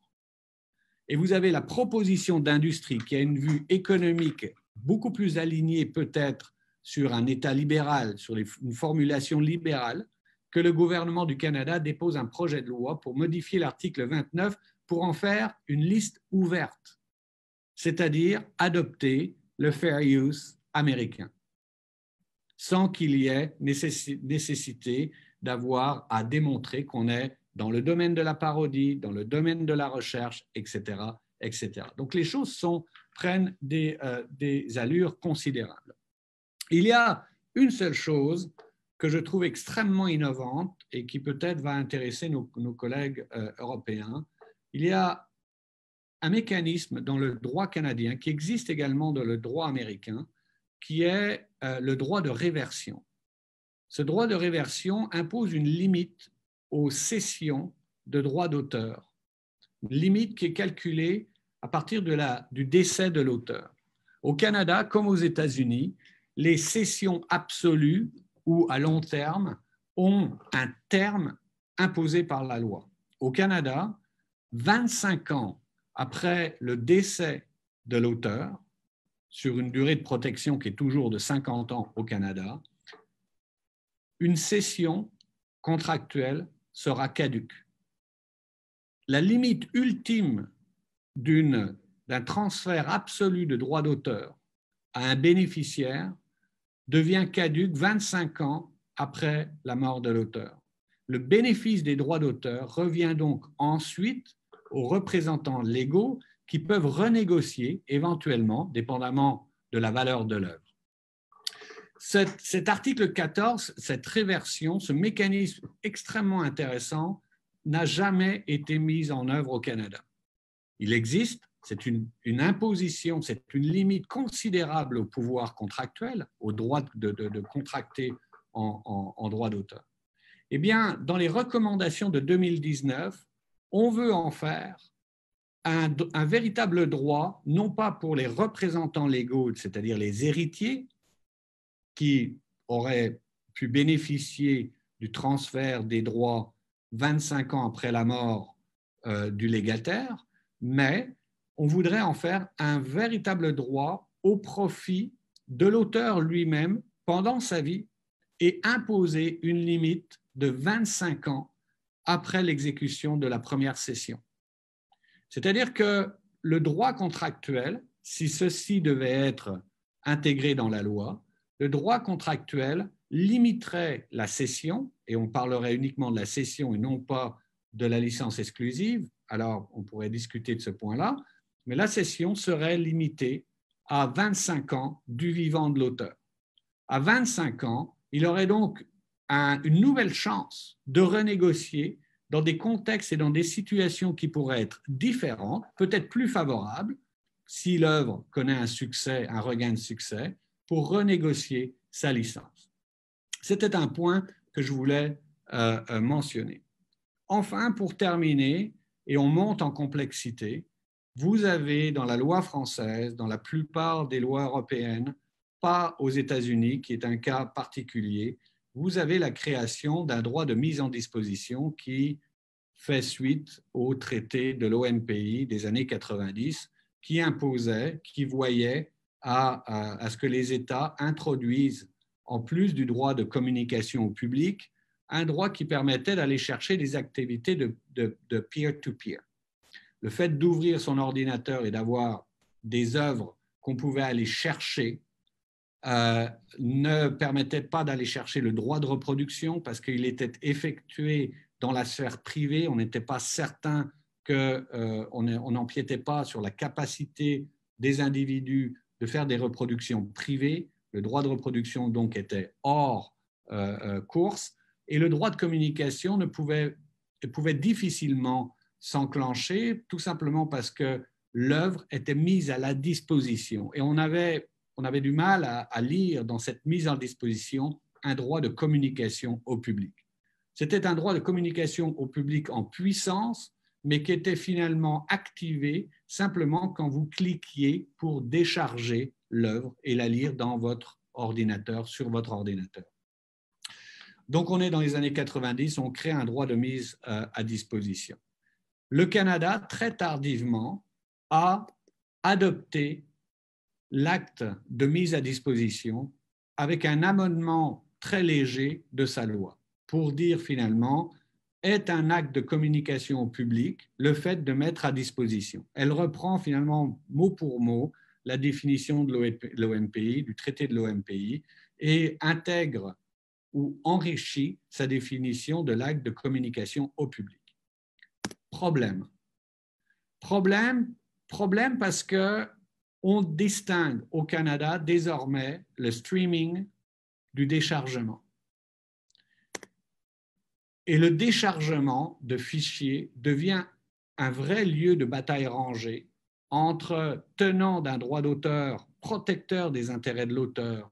Et vous avez la proposition d'industrie qui a une vue économique beaucoup plus alignée peut-être sur un État libéral, sur une formulation libérale, que le gouvernement du Canada dépose un projet de loi pour modifier l'article 29 pour en faire une liste ouverte, c'est-à-dire adopter le fair use américain, sans qu'il y ait nécessité d'avoir à démontrer qu'on est dans le domaine de la parodie, dans le domaine de la recherche, etc., etc. Donc les choses prennent des allures considérables. Il y a une seule chose que je trouve extrêmement innovante et qui peut-être va intéresser nos collègues européens. Il y a un mécanisme dans le droit canadien qui existe également dans le droit américain, qui est le droit de réversion. Ce droit de réversion impose une limite aux cessions de droits d'auteur, une limite qui est calculée à partir du décès de l'auteur. Au Canada, comme aux États-Unis, les cessions absolues ou à long terme ont un terme imposé par la loi. Au Canada, 25 ans après le décès de l'auteur, sur une durée de protection qui est toujours de 50 ans au Canada, une cession contractuelle sera caduque. La limite ultime d'un transfert absolu de droit d'auteur à un bénéficiaire devient caduque 25 ans après la mort de l'auteur. Le bénéfice des droits d'auteur revient donc ensuite aux représentants légaux qui peuvent renégocier éventuellement, dépendamment de la valeur de l'œuvre. Cet article 14, cette réversion, ce mécanisme extrêmement intéressant, n'a jamais été mis en œuvre au Canada. Il existe, c'est une imposition, c'est une limite considérable au pouvoir contractuel, au droit de contracter en droit d'auteur. Eh bien, dans les recommandations de 2019, on veut en faire un véritable droit, non pas pour les représentants légaux, c'est-à-dire les héritiers, qui auraient pu bénéficier du transfert des droits 25 ans après la mort du légataire, mais on voudrait en faire un véritable droit au profit de l'auteur lui-même pendant sa vie et imposer une limite de 25 ans après l'exécution de la première cession. C'est-à-dire que le droit contractuel, si ceci devait être intégré dans la loi, le droit contractuel limiterait la cession, et on parlerait uniquement de la cession et non pas de la licence exclusive. Alors, on pourrait discuter de ce point-là, mais la cession serait limitée à 25 ans du vivant de l'auteur. À 25 ans, il aurait donc une nouvelle chance de renégocier dans des contextes et dans des situations qui pourraient être différentes, peut-être plus favorables, si l'œuvre connaît un succès, un regain de succès, pour renégocier sa licence. C'était un point que je voulais mentionner. Enfin, pour terminer, et on monte en complexité, vous avez dans la loi française, dans la plupart des lois européennes, pas aux États-Unis, qui est un cas particulier, vous avez la création d'un droit de mise en disposition qui fait suite au traité de l'OMPI des années 90, qui imposait, qui voyait à ce que les États introduisent, en plus du droit de communication au public, un droit qui permettait d'aller chercher des activités de peer-to-peer. Le fait d'ouvrir son ordinateur et d'avoir des œuvres qu'on pouvait aller chercher ne permettait pas d'aller chercher le droit de reproduction parce qu'il était effectué dans la sphère privée. On n'était pas certain qu'on n'empiétait pas sur la capacité des individus de faire des reproductions privées. Le droit de reproduction donc était hors course et le droit de communication pouvait difficilement s'enclencher tout simplement parce que l'œuvre était mise à la disposition et on avait du mal à lire dans cette mise en disposition un droit de communication au public. C'était un droit de communication au public en puissance, mais qui était finalement activé simplement quand vous cliquiez pour décharger l'œuvre et la lire dans votre ordinateur, sur votre ordinateur. Donc, on est dans les années 90, on crée un droit de mise à disposition. Le Canada, très tardivement, a adopté l'acte de mise à disposition avec un amendement très léger de sa loi pour dire finalement est un acte de communication au public le fait de mettre à disposition. Elle reprend finalement mot pour mot la définition de l'OMPI, du traité de l'OMPI et intègre ou enrichit sa définition de l'acte de communication au public. Problème parce que on distingue au Canada désormais le streaming du déchargement. Et le déchargement de fichiers devient un vrai lieu de bataille rangée entre tenants d'un droit d'auteur protecteur des intérêts de l'auteur,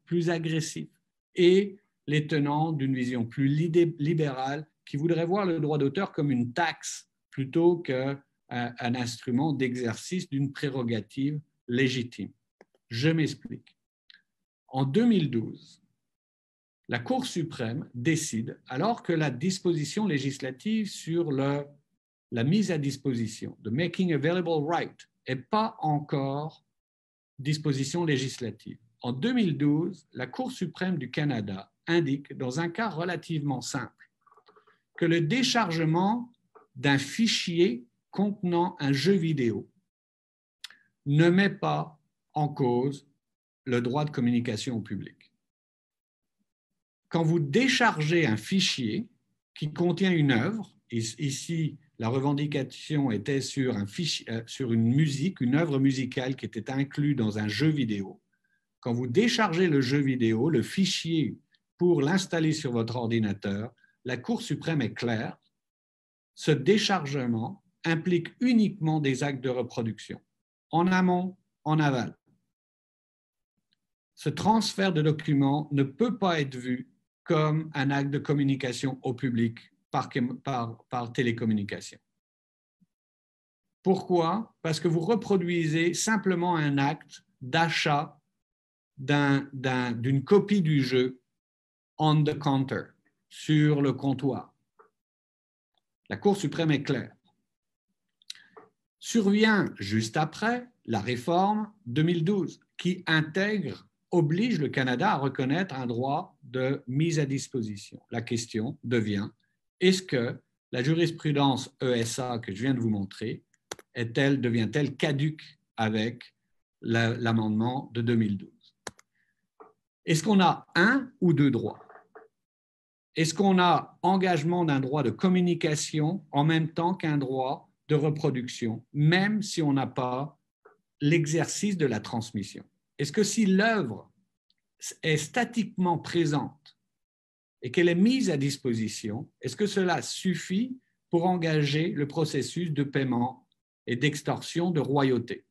plus agressif, et les tenants d'une vision plus libérale qui voudrait voir le droit d'auteur comme une taxe plutôt qu'un instrument d'exercice d'une prérogative légitime. Je m'explique. En 2012, la Cour suprême décide, alors que la disposition législative sur la mise à disposition, the making available right, n'est pas encore disposition législative. En 2012, la Cour suprême du Canada indique, dans un cas relativement simple, que le déchargement d'un fichier contenant un jeu vidéo ne met pas en cause le droit de communication au public. Quand vous déchargez un fichier qui contient une œuvre, ici la revendication était sur une musique, une œuvre musicale qui était inclue dans un jeu vidéo, quand vous déchargez le jeu vidéo, le fichier pour l'installer sur votre ordinateur, la Cour suprême est claire, ce déchargement implique uniquement des actes de reproduction, en amont, en aval. Ce transfert de documents ne peut pas être vu comme un acte de communication au public par télécommunication. Pourquoi? Parce que vous reproduisez simplement un acte d'achat d'une copie du jeu on the counter, sur le comptoir. La Cour suprême est claire. Survient juste après la réforme 2012 qui intègre oblige le Canada à reconnaître un droit de mise à disposition. La question devient, est-ce que la jurisprudence ESA que je viens de vous montrer devient-elle caduque avec l'amendement de 2012? Est-ce qu'on a un ou deux droits? Est-ce qu'on a engagement d'un droit de communication en même temps qu'un droit de reproduction, même si on n'a pas l'exercice de la transmission? Est-ce que si l'œuvre est statiquement présente et qu'elle est mise à disposition, est-ce que cela suffit pour engager le processus de paiement et d'extorsion de royauté?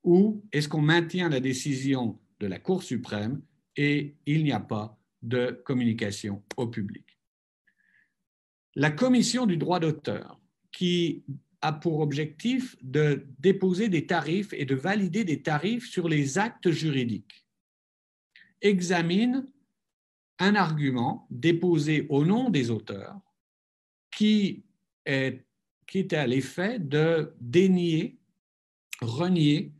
Ou est-ce qu'on maintient la décision de la Cour suprême et il n'y a pas de communication au public? La Commission du droit d'auteur, qui a pour objectif de déposer des tarifs et de valider des tarifs sur les actes juridiques, examine un argument déposé au nom des auteurs qui était à l'effet de renier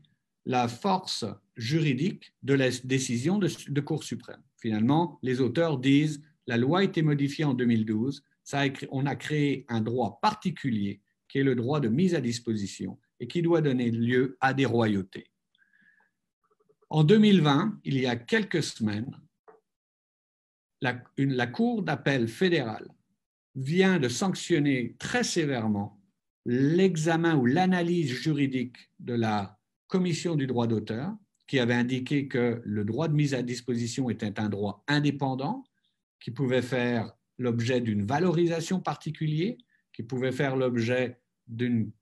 la force juridique de la décision de Cour suprême. Finalement, les auteurs disent la loi a été modifiée en 2012, on a créé un droit particulier qui est le droit de mise à disposition et qui doit donner lieu à des royautés. En 2020, il y a quelques semaines, la Cour d'appel fédérale vient de sanctionner très sévèrement l'examen ou l'analyse juridique de la Commission du droit d'auteur, qui avait indiqué que le droit de mise à disposition était un droit indépendant, qui pouvait faire l'objet d'une valorisation particulière, qui pouvait faire l'objet d'une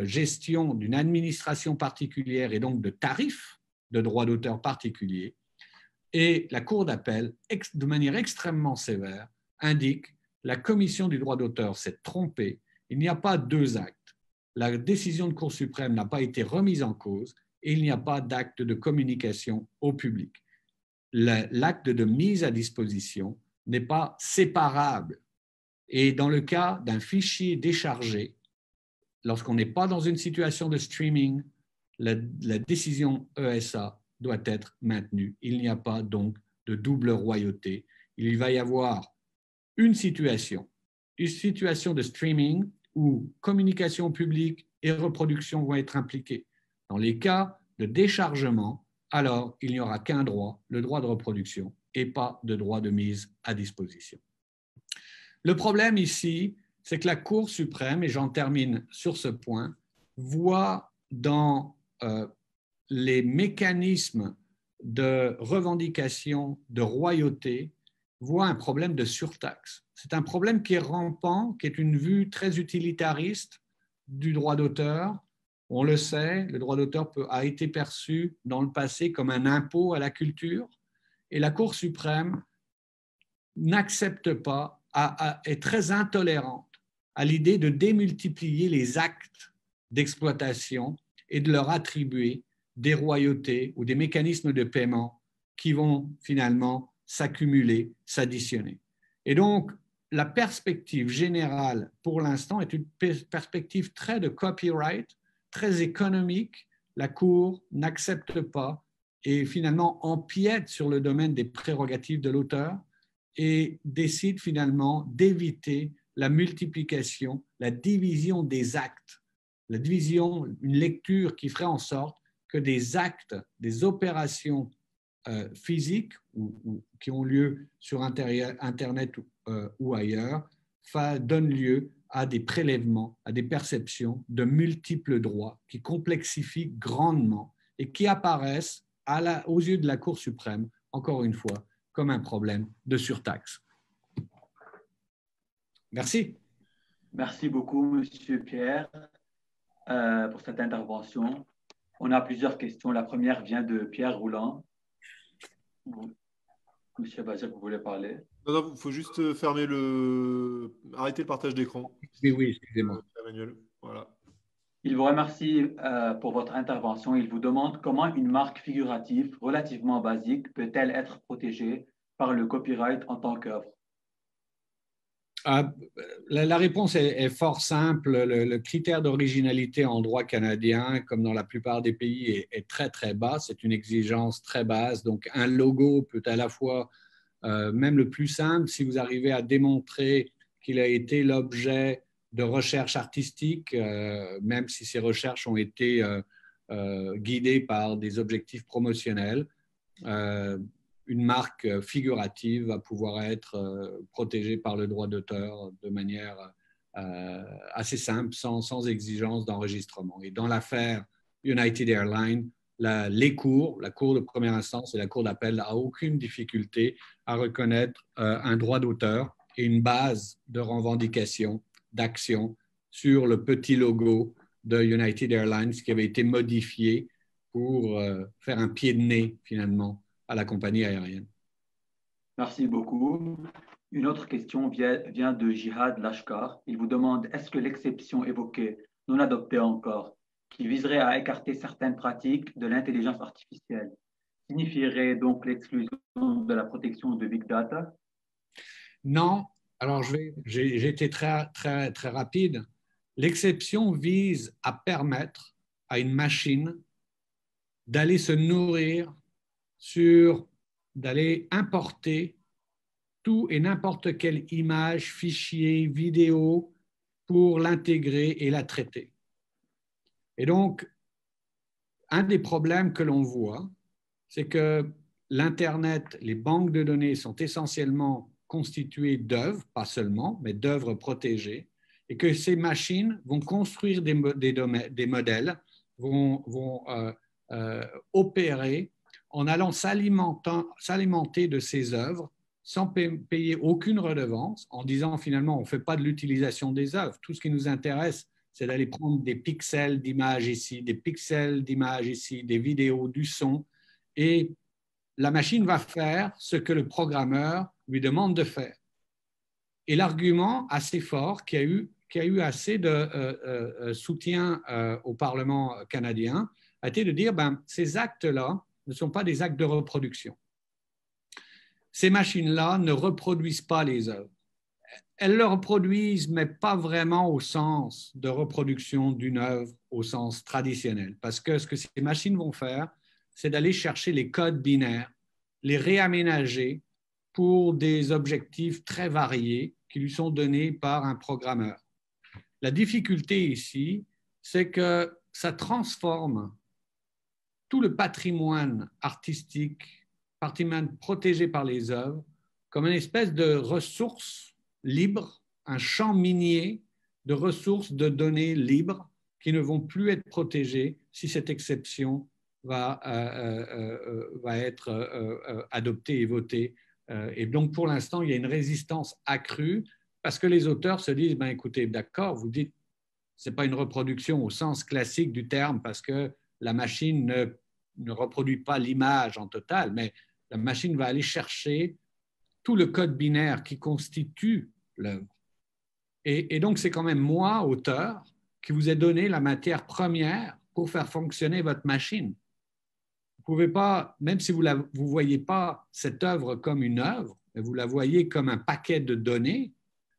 gestion, d'une administration particulière et donc de tarifs de droit d'auteur particuliers. Et la Cour d'appel, de manière extrêmement sévère, indique la Commission du droit d'auteur s'est trompée, il n'y a pas deux actes. La décision de Cour suprême n'a pas été remise en cause et il n'y a pas d'acte de communication au public. L'acte de mise à disposition n'est pas séparable. Et dans le cas d'un fichier déchargé, lorsqu'on n'est pas dans une situation de streaming, la décision ESA doit être maintenue. Il n'y a pas donc de double royauté. Il va y avoir une situation de streaming où communication publique et reproduction vont être impliquées. Dans les cas de déchargement, alors il n'y aura qu'un droit, le droit de reproduction, et pas de droit de mise à disposition. Le problème ici, c'est que la Cour suprême, et j'en termine sur ce point, voit dans les mécanismes de revendication de royauté, voit un problème de surtaxe. C'est un problème qui est rampant, qui est une vue très utilitariste du droit d'auteur. On le sait, le droit d'auteur a été perçu dans le passé comme un impôt à la culture, et la Cour suprême n'accepte pas, est très intolérante à l'idée de démultiplier les actes d'exploitation et de leur attribuer des royautés ou des mécanismes de paiement qui vont finalement s'accumuler, s'additionner. Et donc, la perspective générale pour l'instant est une perspective très de copyright, très économique. La Cour n'accepte pas et finalement empiète sur le domaine des prérogatives de l'auteur et décide finalement d'éviter la multiplication, la division des actes, la division, une lecture qui ferait en sorte que des actes, des opérations physiques ou qui ont lieu sur Internet ou ailleurs donnent lieu à des prélèvements, à des perceptions de multiples droits qui complexifient grandement et qui apparaissent aux yeux de la Cour suprême, encore une fois, comme un problème de surtaxe. Merci. Merci beaucoup, Monsieur Pierre, pour cette intervention. On a plusieurs questions. La première vient de Pierre Rouland. Monsieur Bazir, vous voulez parler? Non, il faut juste arrêter le partage d'écran. Oui, excusez-moi. Emmanuel, voilà. Il vous remercie pour votre intervention. Il vous demande comment une marque figurative relativement basique peut-elle être protégée par le copyright en tant qu'œuvre? Ah, la réponse est fort simple. Le critère d'originalité en droit canadien, comme dans la plupart des pays, est très très bas. C'est une exigence très basse. Donc un logo peut à la fois, même le plus simple, si vous arrivez à démontrer qu'il a été l'objet de recherches artistiques, même si ces recherches ont été guidées par des objectifs promotionnels, euh, une marque figurative va pouvoir être protégée par le droit d'auteur de manière assez simple, sans exigence d'enregistrement. Et dans l'affaire United Airlines, la cour de première instance et la cour d'appel n'a aucune difficulté à reconnaître un droit d'auteur et une base de revendication, d'action sur le petit logo de United Airlines qui avait été modifié pour faire un pied de nez finalement à la compagnie aérienne. Merci beaucoup. Une autre question vient de Jihad Lashkar. Il vous demande, est-ce que l'exception évoquée, non adoptée encore, qui viserait à écarter certaines pratiques de l'intelligence artificielle, signifierait donc l'exclusion de la protection de Big Data? Non, alors j'ai été très, très, très rapide. L'exception vise à permettre à une machine d'aller se nourrir d'aller importer tout et n'importe quelle image, fichier, vidéo pour l'intégrer et la traiter. Et donc, un des problèmes que l'on voit, c'est que l'Internet, les banques de données sont essentiellement constituées d'œuvres, pas seulement, mais d'œuvres protégées, et que ces machines vont construire des modèles, vont opérer en allant s'alimenter de ces œuvres sans payer aucune redevance, en disant finalement on ne fait pas de l'utilisation des œuvres. Tout ce qui nous intéresse, c'est d'aller prendre des pixels d'images ici, des pixels d'images ici, des vidéos, du son, et la machine va faire ce que le programmeur lui demande de faire. Et l'argument assez fort qui a eu assez de soutien au Parlement canadien a été de dire ces actes-là ne sont pas des actes de reproduction. Ces machines-là ne reproduisent pas les œuvres. Elles le reproduisent, mais pas vraiment au sens de reproduction d'une œuvre au sens traditionnel. Parce que ce que ces machines vont faire, c'est d'aller chercher les codes binaires, les réaménager pour des objectifs très variés qui lui sont donnés par un programmeur. La difficulté ici, c'est que ça transforme tout le patrimoine artistique, patrimoine protégé par les œuvres, comme une espèce de ressource libre, un champ minier de ressources de données libres qui ne vont plus être protégées si cette exception va être adoptée et votée. Et donc, pour l'instant, il y a une résistance accrue parce que les auteurs se disent, écoutez, d'accord, vous dites, ce n'est pas une reproduction au sens classique du terme parce que la machine ne reproduit pas l'image en total, mais la machine va aller chercher tout le code binaire qui constitue l'œuvre. Et donc, c'est quand même moi, auteur, qui vous ai donné la matière première pour faire fonctionner votre machine. Vous ne pouvez pas, même si vous ne voyez pas cette œuvre comme une œuvre, mais vous la voyez comme un paquet de données,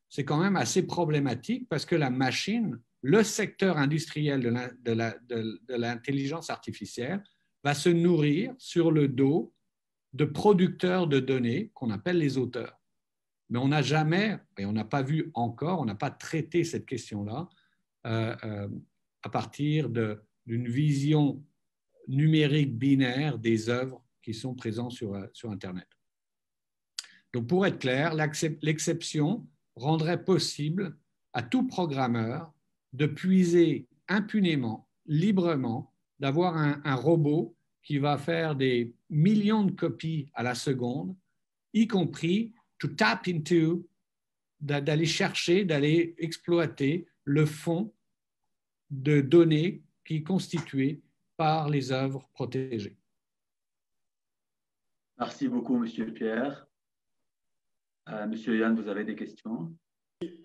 c'est quand même assez problématique parce que la machine, le secteur industriel de l'intelligence artificielle, va se nourrir sur le dos de producteurs de données qu'on appelle les auteurs. Mais on n'a jamais, et on n'a pas vu encore, on n'a pas traité cette question-là à partir d'une vision numérique binaire des œuvres qui sont présentes sur Internet. Donc, pour être clair, l'exception rendrait possible à tout programmeur de puiser impunément, librement, d'avoir un robot qui va faire des millions de copies à la seconde, y compris to tap into, d'aller chercher, d'aller exploiter le fond de données qui est constitué par les œuvres protégées. Merci beaucoup, Monsieur Pierre. Monsieur Yann, vous avez des questions?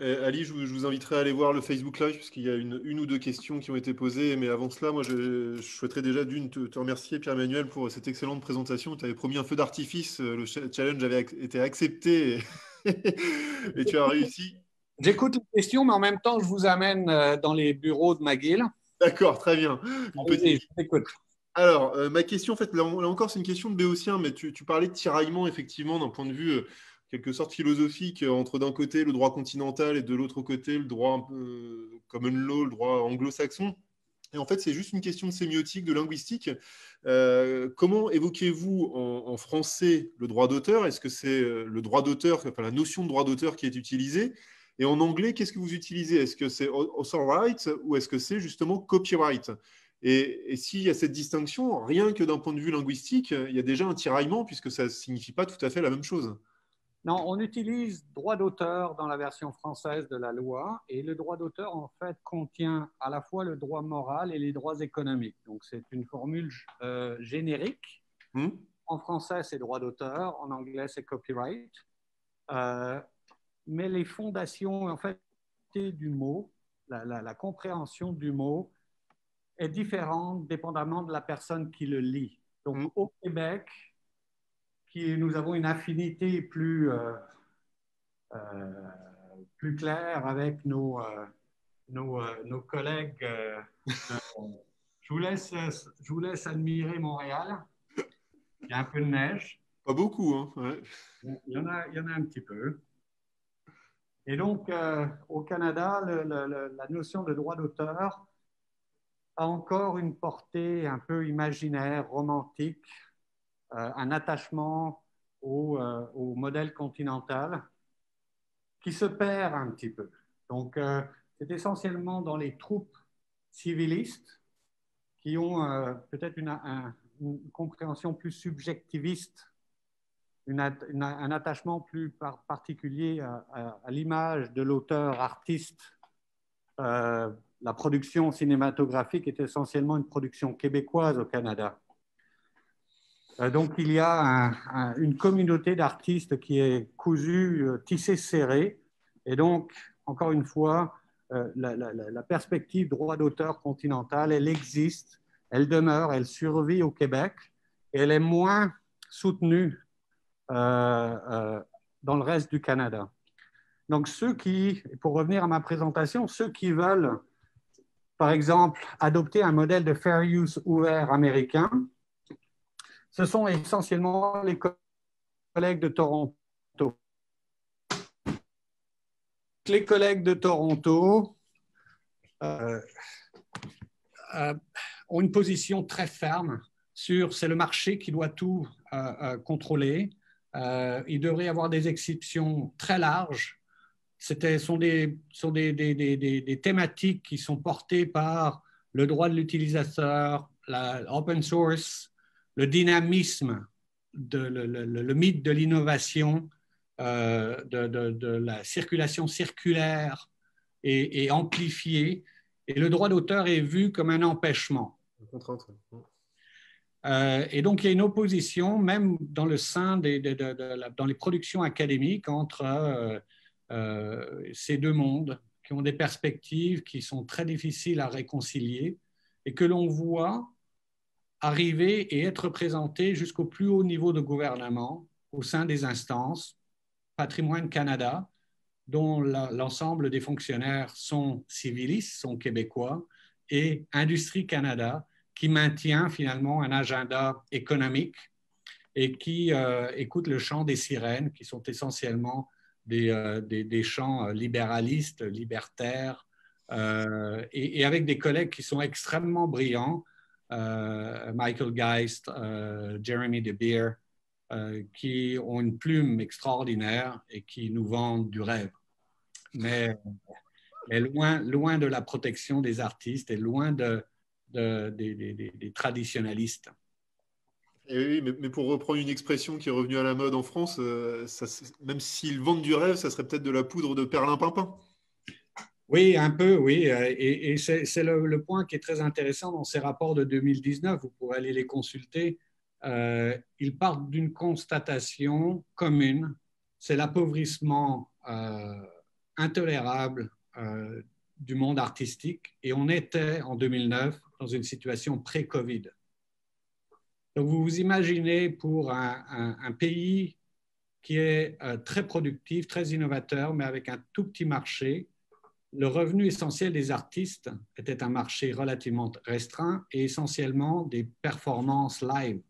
Ali, je vous inviterai à aller voir le Facebook Live, puisqu'il y a une ou deux questions qui ont été posées. Mais avant cela, moi, je souhaiterais déjà te remercier, Pierre-Emmanuel, pour cette excellente présentation. Tu avais promis un feu d'artifice, le challenge avait été accepté et tu as réussi. J'écoute les questions, mais en même temps, je vous amène dans les bureaux de McGill. D'accord, très bien. Allez-y, je t'écoute. Alors, ma question, en fait, là encore, c'est une question de béotien, mais tu parlais de tiraillement, effectivement, d'un point de vue, quelque sorte philosophique, entre d'un côté le droit continental et de l'autre côté le droit un peu common law, le droit anglo-saxon. Et en fait, c'est juste une question de sémiotique, de linguistique. Comment évoquez-vous en français le droit d'auteur? Est-ce que c'est le droit d'auteur, enfin la notion de droit d'auteur qui est utilisée? Et en anglais, qu'est-ce que vous utilisez? Est-ce que c'est author right ou est-ce que c'est justement copyright? Et s'il y a cette distinction, rien que d'un point de vue linguistique, il y a déjà un tiraillement puisque ça ne signifie pas tout à fait la même chose. Non, on utilise droit d'auteur dans la version française de la loi et le droit d'auteur, en fait, contient à la fois le droit moral et les droits économiques. Donc, c'est une formule générique. En français, c'est droit d'auteur. En anglais, c'est copyright. Mais les fondations, en fait, du mot, la compréhension du mot est différente dépendamment de la personne qui le lit. Donc, au Québec, nous avons une affinité plus claire avec nos collègues. Je vous laisse admirer Montréal. Il y a un peu de neige. Pas beaucoup, hein. Ouais. Il y en a un petit peu. Et donc, au Canada, la notion de droit d'auteur a encore une portée un peu imaginaire, romantique, un attachement au modèle continental qui se perd un petit peu. Donc, c'est essentiellement dans les troupes civilistes qui ont peut-être une compréhension plus subjectiviste, un attachement plus particulier à l'image de l'auteur artiste. La production cinématographique est essentiellement une production québécoise au Canada. Donc, il y a une communauté d'artistes qui est cousue, tissée serrée. Et donc, encore une fois, la perspective droit d'auteur continental, elle existe, elle demeure, elle survit au Québec et elle est moins soutenue dans le reste du Canada. Donc, pour revenir à ma présentation, ceux qui veulent, par exemple, adopter un modèle de fair use ouvert américain, ce sont essentiellement les collègues de Toronto. Les collègues de Toronto ont une position très ferme sur c'est le marché qui doit tout contrôler. Il devrait y avoir des exceptions très larges. Sont des thématiques qui sont portées par le droit de l'utilisateur, l'open source, le dynamisme, le mythe de l'innovation, de la circulation circulaire et amplifiée. Et le droit d'auteur est vu comme un empêchement. Et donc, il y a une opposition, même dans le sein dans les productions académiques, entre ces deux mondes qui ont des perspectives qui sont très difficiles à réconcilier et que l'on voit arriver et être présenté jusqu'au plus haut niveau de gouvernement au sein des instances, Patrimoine Canada, dont l'ensemble des fonctionnaires sont civilistes, sont québécois, et Industrie Canada, qui maintient finalement un agenda économique et qui écoute le chant des sirènes, qui sont essentiellement des chants libéralistes, libertaires, et avec des collègues qui sont extrêmement brillants, Michael Geist, Jeremy De Beer, qui ont une plume extraordinaire et qui nous vendent du rêve. Mais loin de la protection des artistes et loin des traditionalistes. Et oui, mais pour reprendre une expression qui est revenue à la mode en France, même s'ils vendent du rêve, ça serait peut-être de la poudre de perlimpinpin. Oui, un peu, oui. Et c'est le point qui est très intéressant dans ces rapports de 2019. Vous pourrez aller les consulter. Ils partent d'une constatation commune. C'est l'appauvrissement intolérable du monde artistique. Et on était, en 2009, dans une situation pré-Covid. Donc, vous vous imaginez pour un pays qui est très productif, très innovateur, mais avec un tout petit marché. Le revenu essentiel des artistes était un marché relativement restreint et essentiellement des performances live.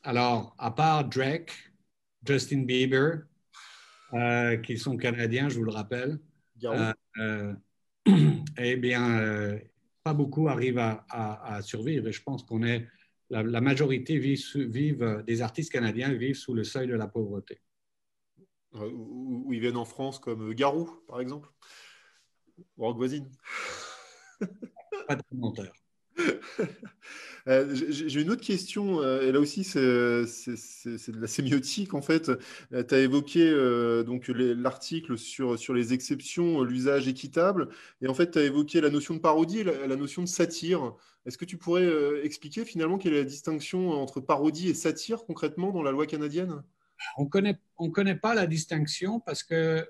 Alors, à part Drake, Justin Bieber, qui sont canadiens, je vous le rappelle, eh bien, pas beaucoup arrivent à survivre. Et je pense qu'on est, la majorité des artistes canadiens vivent sous le seuil de la pauvreté. Où ils viennent en France comme Garou, par exemple, ou Rock Voisine. Pas de commentaire. J'ai une autre question, et là aussi c'est de la sémiotique en fait. Tu as évoqué donc l'article sur les exceptions, l'usage équitable, et en fait tu as évoqué la notion de parodie et la notion de satire. Est-ce que tu pourrais expliquer finalement quelle est la distinction entre parodie et satire concrètement dans la loi canadienne? On connaît pas la distinction parce que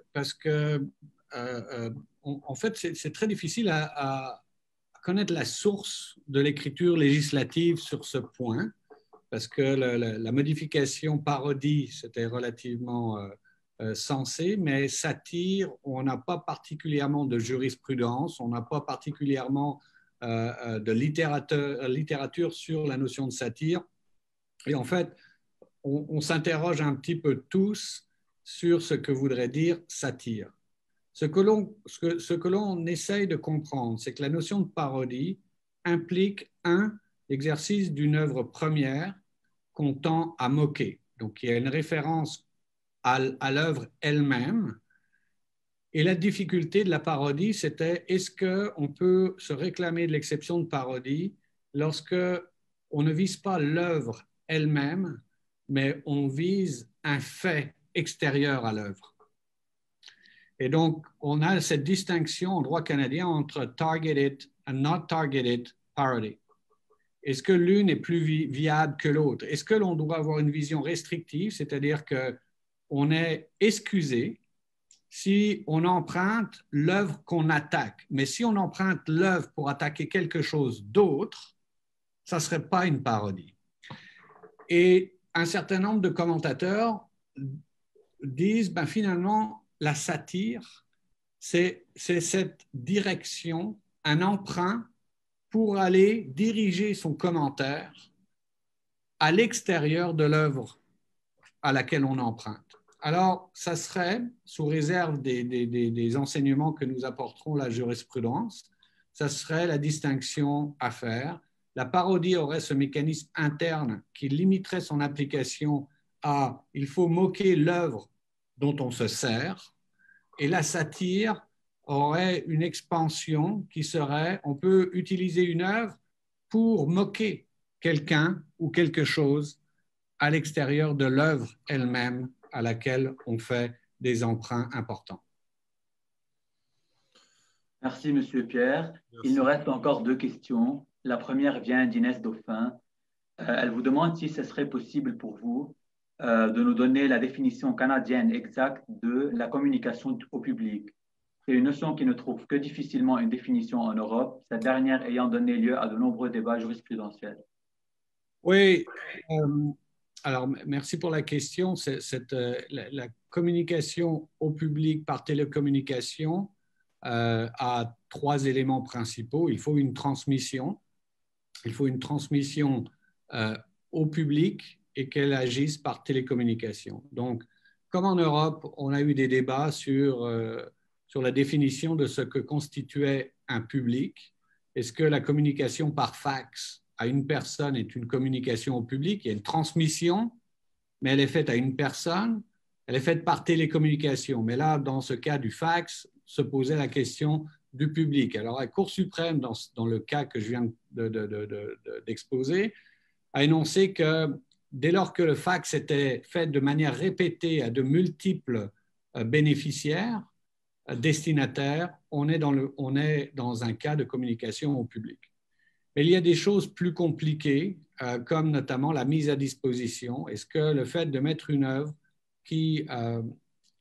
en fait c'est très difficile à connaître la source de l'écriture législative sur ce point, parce que la modification parodie, c'était relativement sensé, mais satire, on n'a pas particulièrement de jurisprudence, on n'a pas particulièrement de littérature sur la notion de satire. Et en fait, on s'interroge un petit peu tous sur ce que voudrait dire satire. Ce que l'on essaye de comprendre, c'est que la notion de parodie implique, l'exercice d'une œuvre première qu'on tend à moquer. Donc, il y a une référence à l'œuvre elle-même. Et la difficulté de la parodie, c'était est-ce qu'on peut se réclamer de l'exception de parodie lorsque on ne vise pas l'œuvre elle-même, mais on vise un fait extérieur à l'œuvre. Et donc, on a cette distinction en droit canadien entre targeted and not targeted parody. Est-ce que l'une est plus viable que l'autre? Est-ce que l'on doit avoir une vision restrictive, c'est-à-dire qu'on est excusé si on emprunte l'œuvre qu'on attaque, mais si on emprunte l'œuvre pour attaquer quelque chose d'autre, ça ne serait pas une parodie. Et un certain nombre de commentateurs disent, ben finalement, la satire, c'est cette direction, un emprunt pour aller diriger son commentaire à l'extérieur de l'œuvre à laquelle on emprunte. Alors, ça serait, sous réserve des enseignements que nous apporterons la jurisprudence, ça serait la distinction à faire. La parodie aurait ce mécanisme interne qui limiterait son application à « il faut moquer l'œuvre dont on se sert », et la satire aurait une expansion qui serait « on peut utiliser une œuvre pour moquer quelqu'un ou quelque chose à l'extérieur de l'œuvre elle-même à laquelle on fait des emprunts importants ». Merci, M. Pierre. Merci. Il nous reste encore 2 questions. La première vient d'Inès Dauphin. Elle vous demande si ce serait possible pour vous de nous donner la définition canadienne exacte de la communication au public. C'est une notion qui ne trouve que difficilement une définition en Europe, cette dernière ayant donné lieu à de nombreux débats jurisprudentiels. Oui, alors merci pour la question. La communication au public par télécommunication a 3 éléments principaux. Il faut une transmission. Il faut une transmission au public et qu'elle agisse par télécommunication. Donc, comme en Europe, on a eu des débats sur la définition de ce que constituait un public. Est-ce que la communication par fax à une personne est une communication au public? Il y a une transmission, mais elle est faite à une personne. Elle est faite par télécommunication. Mais là, dans ce cas du fax, se posait la question du public. Alors, la Cour suprême, dans le cas que je viens d'exposer, a énoncé que dès lors que le fax était fait de manière répétée à de multiples bénéficiaires, destinataires, on est dans un cas de communication au public. Mais il y a des choses plus compliquées, comme notamment la mise à disposition. Est-ce que le fait de mettre une œuvre qui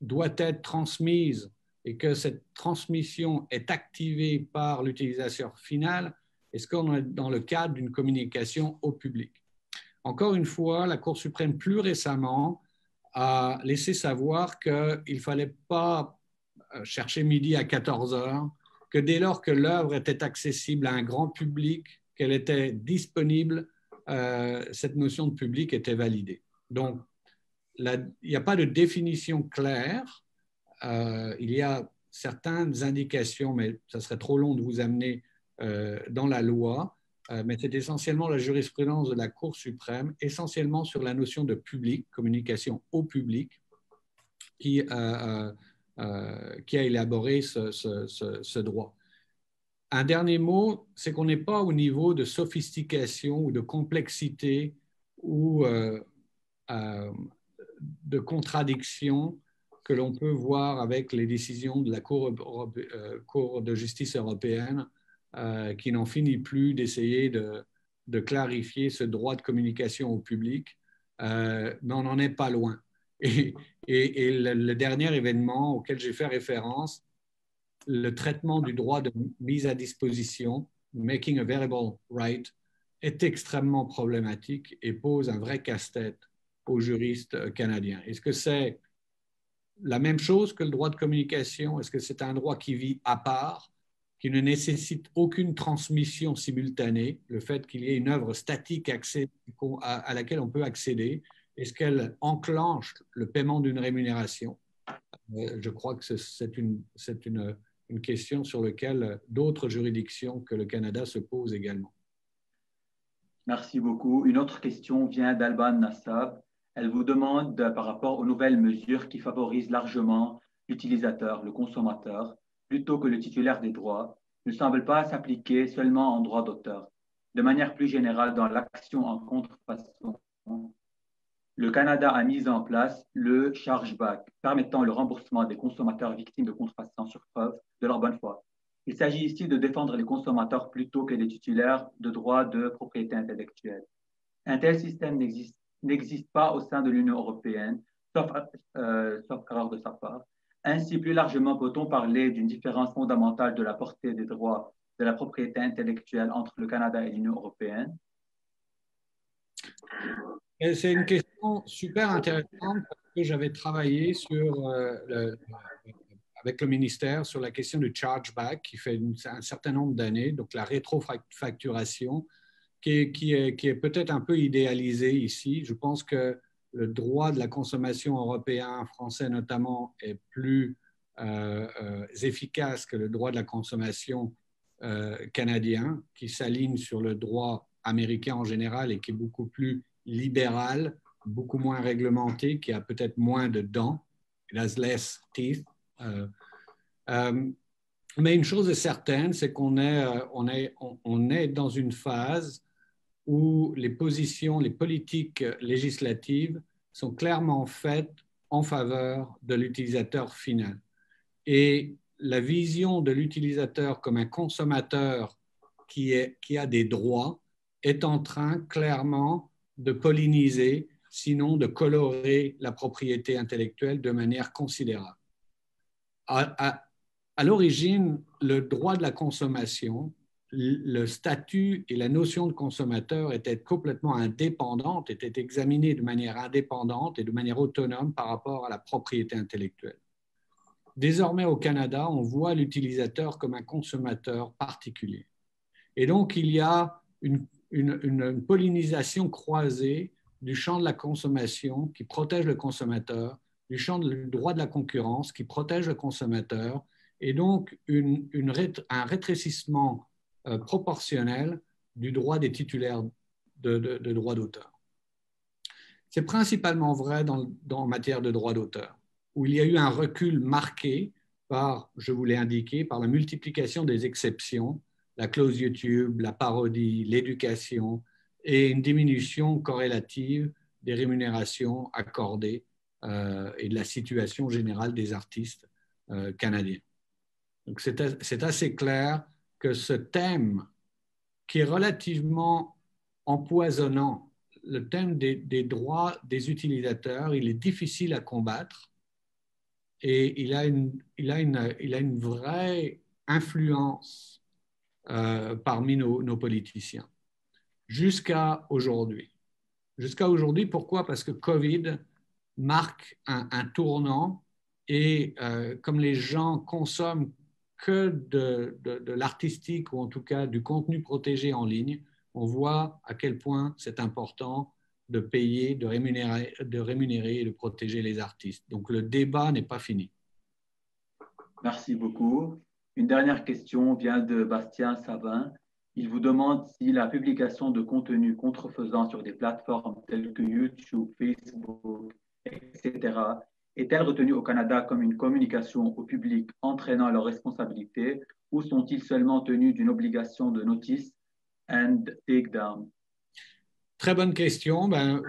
doit être transmise et que cette transmission est activée par l'utilisateur final, est-ce qu'on est dans le cadre d'une communication au public? Encore une fois, la Cour suprême, plus récemment, a laissé savoir qu'il ne fallait pas chercher midi à 14 heures, que dès lors que l'œuvre était accessible à un grand public, qu'elle était disponible, cette notion de public était validée. Donc, il n'y a pas de définition claire. Il y a certaines indications, mais ça serait trop long de vous amener dans la loi, mais c'est essentiellement la jurisprudence de la Cour suprême, essentiellement sur la notion de public, communication au public, qui a élaboré ce droit. Un dernier mot, c'est qu'on n'est pas au niveau de sophistication ou de complexité ou de contradiction que l'on peut voir avec les décisions de la Cour de justice européenne qui n'en finit plus d'essayer de clarifier ce droit de communication au public, mais on n'en est pas loin. Et le dernier événement auquel j'ai fait référence, le traitement du droit de mise à disposition, making available right, est extrêmement problématique et pose un vrai casse-tête aux juristes canadiens. Est-ce que c'est la même chose que le droit de communication? Est-ce que c'est un droit qui vit à part, qui ne nécessite aucune transmission simultanée, le fait qu'il y ait une œuvre statique à laquelle on peut accéder? Est-ce qu'elle enclenche le paiement d'une rémunération? Je crois que c'est une question sur laquelle d'autres juridictions que le Canada se posent également. Merci beaucoup. Une autre question vient d'Alban Nassab. Elle vous demande par rapport aux nouvelles mesures qui favorisent largement l'utilisateur, le consommateur, plutôt que le titulaire des droits, ne semblent pas s'appliquer seulement en droit d'auteur. De manière plus générale, dans l'action en contrefaçon, le Canada a mis en place le chargeback, permettant le remboursement des consommateurs victimes de contrefaçon sur preuve de leur bonne foi. Il s'agit ici de défendre les consommateurs plutôt que les titulaires de droits de propriété intellectuelle. Un tel système n'existe pas au sein de l'Union européenne, sauf erreur de sa part. Ainsi, plus largement, peut-on parler d'une différence fondamentale de la portée des droits de la propriété intellectuelle entre le Canada et l'Union européenne? C'est une question super intéressante parce que j'avais travaillé avec le ministère sur la question du chargeback qui fait un certain nombre d'années, donc la rétrofacturation, qui est peut-être un peu idéalisée ici. Je pense que le droit de la consommation européen, français notamment, est plus efficace que le droit de la consommation canadien, qui s'aligne sur le droit américain en général et qui est beaucoup plus libéral, beaucoup moins réglementé, qui a peut-être moins de dents, it has less teeth. Mais une chose est certaine, c'est qu'on est dans une phase où les positions, les politiques législatives sont clairement faites en faveur de l'utilisateur final. Et la vision de l'utilisateur comme un consommateur qui a des droits est en train clairement de polliniser, sinon de colorer la propriété intellectuelle de manière considérable. À l'origine, le droit de la consommation, le statut et la notion de consommateur étaient complètement indépendantes, étaient examinés de manière indépendante et de manière autonome par rapport à la propriété intellectuelle. Désormais, au Canada, on voit l'utilisateur comme un consommateur particulier. Et donc, il y a une pollinisation croisée du champ de la consommation qui protège le consommateur, du champ du droit de la concurrence qui protège le consommateur, et donc un rétrécissement proportionnel du droit des titulaires de droits d'auteur. C'est principalement vrai en matière de droit d'auteur, où il y a eu un recul marqué par, je vous l'ai indiqué, par la multiplication des exceptions, la clause YouTube, la parodie, l'éducation, et une diminution corrélative des rémunérations accordées et de la situation générale des artistes canadiens. Donc c'est assez clair que ce thème, qui est relativement empoisonnant, le thème des droits des utilisateurs, il est difficile à combattre et il a une vraie influence parmi nos politiciens jusqu'à aujourd'hui. jusqu'à aujourd'hui. Pourquoi? Parce que Covid marque un tournant et comme les gens consomment que de l'artistique ou en tout cas du contenu protégé en ligne, on voit à quel point c'est important de payer, de rémunérer et de protéger les artistes. Donc le débat n'est pas fini. Merci beaucoup. Une dernière question vient de Bastien Savin. Il vous demande si la publication de contenu contrefaisant sur des plateformes telles que YouTube, Facebook, etc., est-elle retenue au Canada comme une communication au public entraînant leurs responsabilités ou sont-ils seulement tenus d'une obligation de notice and take down? Très bonne question. Ben,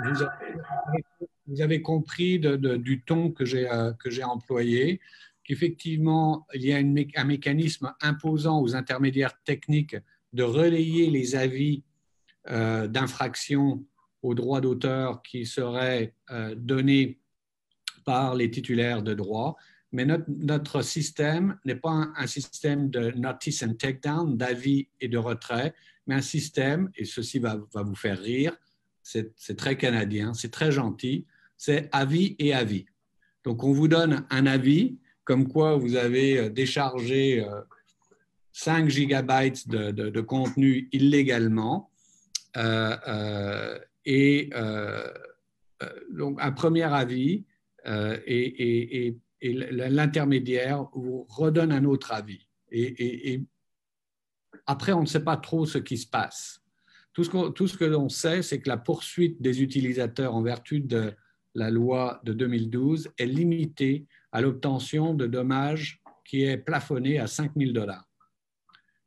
vous avez compris du ton que j'ai employé, qu'effectivement, il y a un mécanisme imposant aux intermédiaires techniques de relayer les avis d'infraction aux droits d'auteur qui seraient donnés par les titulaires de droits. Mais notre système n'est pas un système de notice and takedown, d'avis et de retrait, mais un système, et ceci va vous faire rire, c'est très canadien, c'est très gentil, c'est avis et avis. Donc, on vous donne un avis, comme quoi vous avez déchargé 5 gigabytes de contenu illégalement. Donc, un premier avis et l'intermédiaire vous redonne un autre avis. Et après, on ne sait pas trop ce qui se passe. Tout ce que l'on sait, c'est que la poursuite des utilisateurs en vertu de la loi de 2012 est limitée à l'obtention de dommages qui est plafonné à 5 000 $.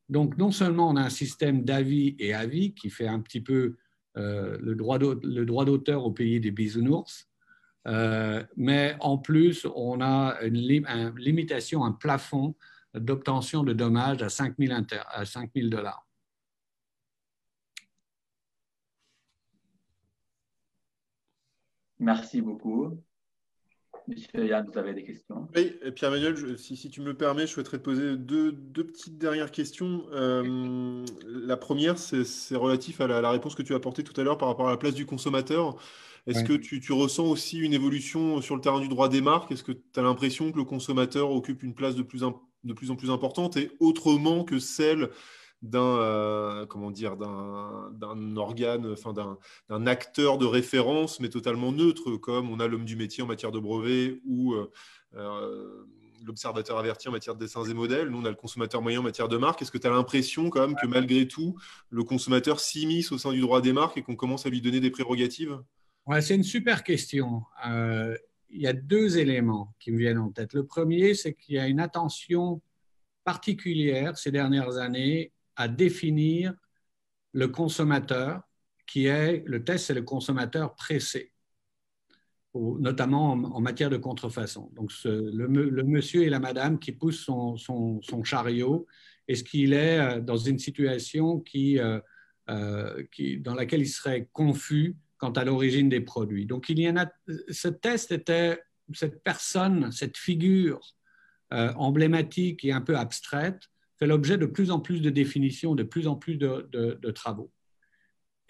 Donc, non seulement on a un système d'avis et avis qui fait un petit peu le droit d'auteur au pays des bisounours, mais en plus, on a une limitation, un plafond d'obtention de dommages à 5 000 $. Merci beaucoup. Monsieur Yann, vous avez des questions? Oui, Pierre-Emmanuel, si tu me le permets, je souhaiterais te poser deux petites dernières questions. La première, c'est relatif à la réponse que tu as apportée tout à l'heure par rapport à la place du consommateur. Est-ce que tu ressens aussi une évolution sur le terrain du droit des marques? Est-ce que tu as l'impression que le consommateur occupe une place de plus en plus importante et autrement que celle d'un organe, enfin d'un acteur de référence, mais totalement neutre, comme on a l'homme du métier en matière de brevet ou l'observateur averti en matière de dessins et modèles. Nous, on a le consommateur moyen en matière de marque. Est-ce que tu as l'impression quand même que malgré tout, le consommateur s'immisce au sein du droit des marques et qu'on commence à lui donner des prérogatives? Ouais, c'est une super question. Il y a deux éléments qui me viennent en tête. Le premier, c'est qu'il y a une attention particulière ces dernières années à définir le consommateur, qui est, le test, c'est le consommateur pressé, notamment en matière de contrefaçon. Donc, le monsieur et la madame qui poussent son chariot, est-ce qu'il est dans une situation dans laquelle il serait confus quant à l'origine des produits? Donc, ce test était cette personne, cette figure emblématique et un peu abstraite, fait l'objet de plus en plus de définitions, de plus en plus de travaux.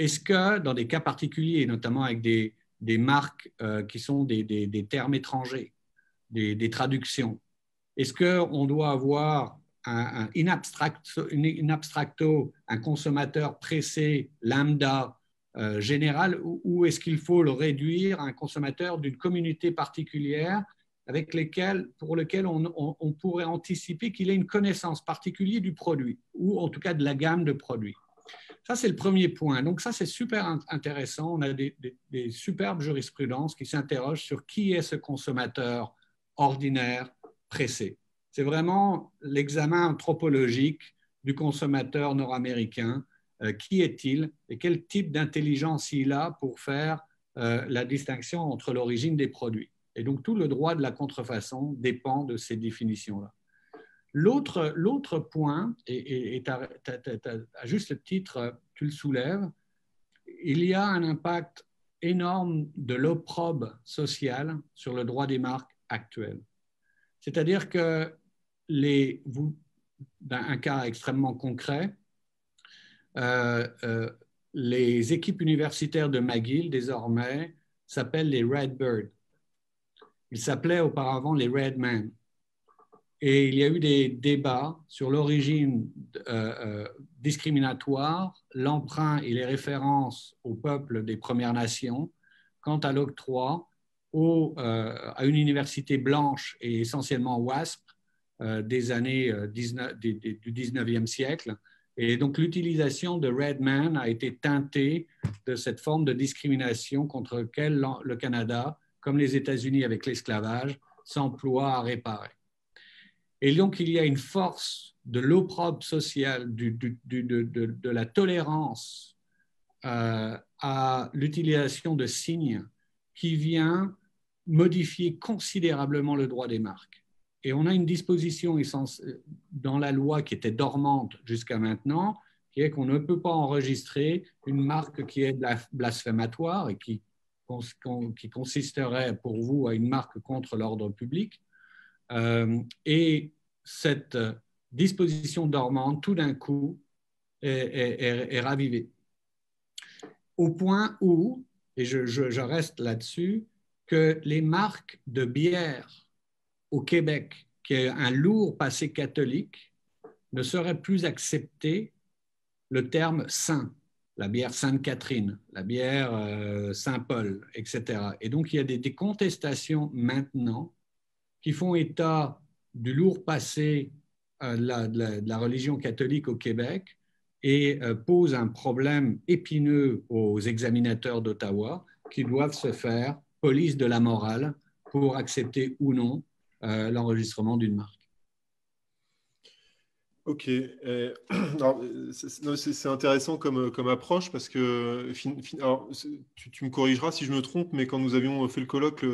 Est-ce que dans des cas particuliers, notamment avec des marques qui sont des termes étrangers, des traductions, est-ce qu'on doit avoir in abstracto, un consommateur pressé, lambda, général, ou est-ce qu'il faut le réduire à un consommateur d'une communauté particulière pour lequel on pourrait anticiper qu'il ait une connaissance particulière du produit, ou en tout cas de la gamme de produits? Ça, c'est le premier point. Donc ça, c'est super intéressant. On a des superbes jurisprudences qui s'interrogent sur qui est ce consommateur ordinaire pressé. C'est vraiment l'examen anthropologique du consommateur nord-américain. Qui est-il et quel type d'intelligence il a pour faire la distinction entre l'origine des produits? Et donc, tout le droit de la contrefaçon dépend de ces définitions-là. L'autre point, et à juste titre, tu le soulèves, il y a un impact énorme de l'opprobre social sur le droit des marques actuel. C'est-à-dire que un cas extrêmement concret, les équipes universitaires de McGill, désormais, s'appellent les Redbirds. Ils s'appelaient auparavant les Redmen. Et il y a eu des débats sur l'origine discriminatoire, l'emprunt et les références au peuple des Premières Nations quant à l'octroi à une université blanche et essentiellement WASP des années du 19e siècle. Et donc l'utilisation de Redman a été teintée de cette forme de discrimination contre laquelle le Canada, comme les États-Unis avec l'esclavage, s'emploie à réparer. Et donc, il y a une force de l'opprobre social, de la tolérance à l'utilisation de signes qui vient modifier considérablement le droit des marques. Et on a une disposition dans la loi qui était dormante jusqu'à maintenant, qui est qu'on ne peut pas enregistrer une marque qui est blasphématoire et qui consisterait pour vous à une marque contre l'ordre public. Et cette disposition dormante, tout d'un coup, est ravivée. Au point où, et je reste là-dessus, que les marques de bière au Québec, qui a un lourd passé catholique, ne seraient plus acceptées le terme saint, la bière Sainte-Catherine, la bière Saint-Paul, etc. Et donc, il y a des contestations maintenant qui font état du lourd passé de la religion catholique au Québec et posent un problème épineux aux examinateurs d'Ottawa qui doivent se faire police de la morale pour accepter ou non l'enregistrement d'une marque. Ok, c'est intéressant comme approche parce que alors, tu me corrigeras si je me trompe, mais quand nous avions fait le colloque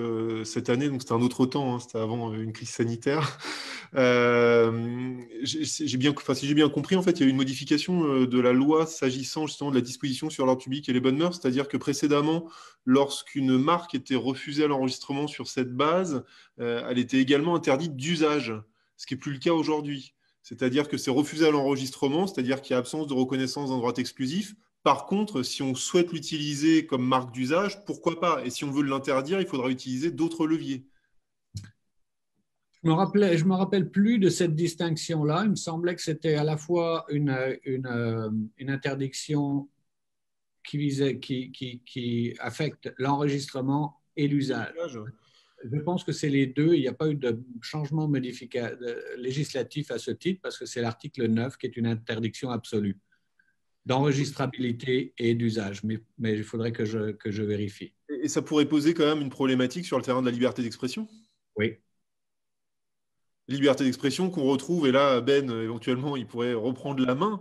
cette année, donc c'était un autre temps, hein, c'était avant une crise sanitaire, si j'ai bien compris, en fait, il y a eu une modification de la loi s'agissant justement de la disposition sur l'ordre public et les bonnes mœurs, c'est-à-dire que précédemment, lorsqu'une marque était refusée à l'enregistrement sur cette base, elle était également interdite d'usage, ce qui n'est plus le cas aujourd'hui. C'est-à-dire que c'est refusé à l'enregistrement, c'est-à-dire qu'il y a absence de reconnaissance d'un droit exclusif. Par contre, si on souhaite l'utiliser comme marque d'usage, pourquoi pas? Et si on veut l'interdire, il faudra utiliser d'autres leviers. Je me rappelle plus de cette distinction-là. Il me semblait que c'était à la fois une interdiction qui affecte l'enregistrement et l'usage. Je pense que c'est les deux. Il n'y a pas eu de changement législatif à ce titre parce que c'est l'article 9 qui est une interdiction absolue d'enregistrabilité et d'usage. Mais il faudrait que je vérifie. Et ça pourrait poser quand même une problématique sur le terrain de la liberté d'expression? Oui. Liberté d'expression qu'on retrouve, et là, Ben, éventuellement, il pourrait reprendre la main,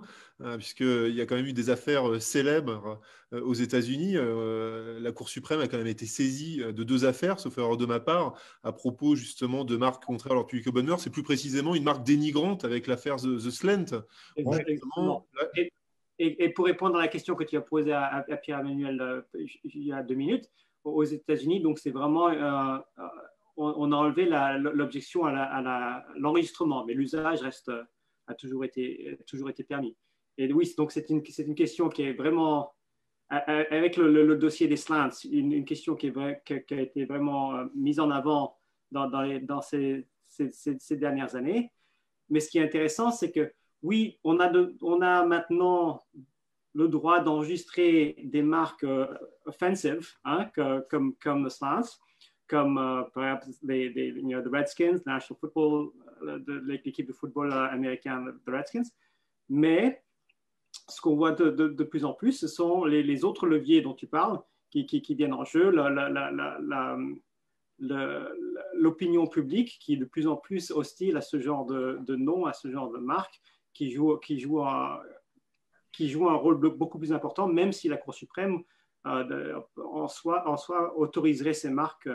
puisqu'il y a quand même eu des affaires célèbres aux États-Unis. La Cour suprême a quand même été saisie de 2 affaires, sauf erreur de ma part, à propos justement de marques contraires à l'ordre public et aux bonnes mœurs. C'est plus précisément une marque dénigrante avec l'affaire The Slent. Exactement. Et pour répondre à la question que tu as posée à Pierre-Emmanuel il y a 2 minutes, aux États-Unis, donc c'est vraiment... on a enlevé l'objection à l'enregistrement, mais l'usage a toujours été permis. Et oui, donc c'est une question qui est vraiment, avec le dossier des slants, une question qui a été vraiment mise en avant dans ces dernières années. Mais ce qui est intéressant, c'est que oui, on a maintenant le droit d'enregistrer des marques offensive, hein, comme slants, comme perhaps the Redskins, National Football, l'équipe de football américaine, the Redskins. Mais ce qu'on voit de plus en plus, ce sont les autres leviers dont tu parles qui viennent en jeu, l'opinion publique qui est de plus en plus hostile à ce genre de nom, à ce genre de marque, qui joue un rôle beaucoup plus important, même si la Cour suprême en soi autoriserait ces marques.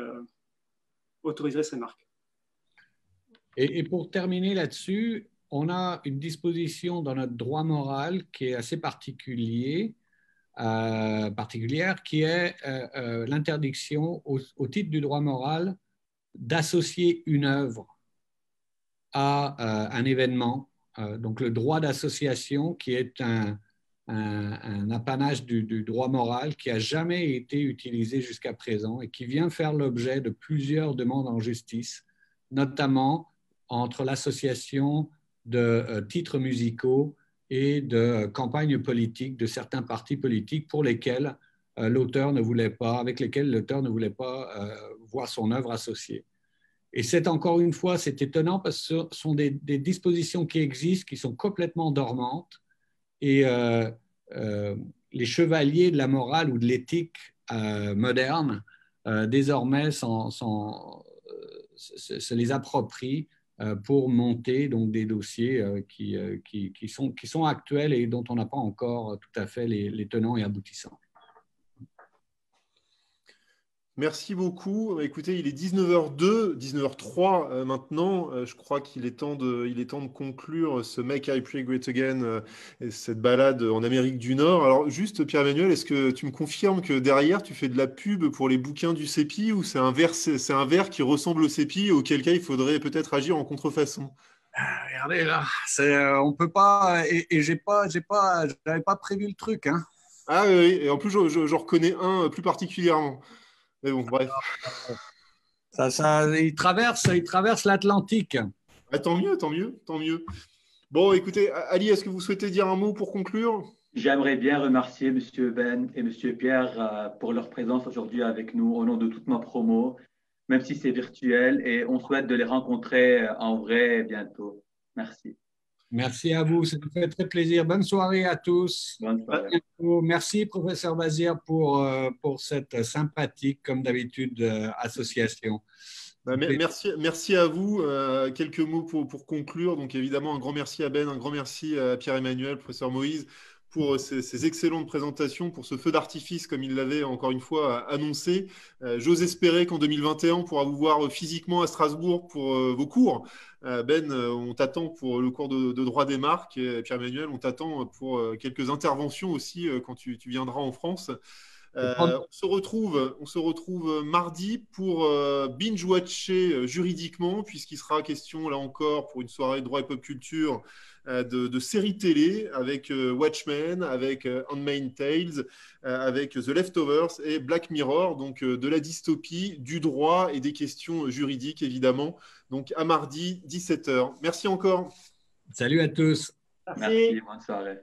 Et pour terminer là-dessus, on a une disposition dans notre droit moral qui est assez particulière, qui est l'interdiction au titre du droit moral d'associer une œuvre à un événement. Donc le droit d'association qui est un apanage du droit moral qui n'a jamais été utilisé jusqu'à présent et qui vient faire l'objet de plusieurs demandes en justice, notamment entre l'association de titres musicaux et de campagnes politiques de certains partis politiques pour lesquels l'auteur ne voulait pas, avec lesquels l'auteur ne voulait pas voir son œuvre associée. Et c'est encore une fois, c'est étonnant parce que ce sont des dispositions qui existent, qui sont complètement dormantes. Et les chevaliers de la morale ou de l'éthique moderne, désormais, se les approprient pour monter donc, des dossiers qui sont actuels et dont on n'a pas encore tout à fait les tenants et aboutissants. Merci beaucoup. Écoutez, il est 19h02, 19h03 maintenant. Je crois qu'il est temps de conclure ce Make I Pray Great Again et cette balade en Amérique du Nord. Alors juste, Pierre-Emmanuel, est-ce que tu me confirmes que derrière, tu fais de la pub pour les bouquins du CEPI ou c'est un verre qui ressemble au CEPI, auquel cas il faudrait peut-être agir en contrefaçon? Regardez là, on peut pas, et j'avais pas prévu le truc, hein. Ah oui, et en plus, je reconnais un plus particulièrement. Mais bon, bref. Il traverse l'Atlantique. Ah, tant mieux, tant mieux, tant mieux. Bon, écoutez, Ali, est-ce que vous souhaitez dire un mot pour conclure? J'aimerais bien remercier M. Ben et M. Pierre pour leur présence aujourd'hui avec nous au nom de toute ma promo, même si c'est virtuel, et on souhaite de les rencontrer en vrai bientôt. Merci. Merci à vous, ça nous fait très plaisir. Bonne soirée à tous. Bonne soirée. Merci, professeur Bazir, pour cette sympathique, comme d'habitude, association. Merci à vous. Quelques mots pour conclure. Donc, évidemment, un grand merci à Ben, un grand merci à Pierre-Emmanuel, professeur Moïse, pour ces excellentes présentations, pour ce feu d'artifice, comme il l'avait encore une fois annoncé. J'ose espérer qu'en 2021, on pourra vous voir physiquement à Strasbourg pour vos cours. Ben, on t'attend pour le cours de droit des marques. Et Pierre-Emmanuel, on t'attend pour quelques interventions aussi quand tu viendras en France. On se retrouve mardi pour binge-watcher juridiquement, puisqu'il sera question, là encore, pour une soirée de droit et pop culture, de séries télé avec Watchmen, avec Handmaid's Tales, avec The Leftovers et Black Mirror, donc de la dystopie, du droit et des questions juridiques, évidemment. Donc à mardi, 17h. Merci encore. Salut à tous. Merci, bonne soirée.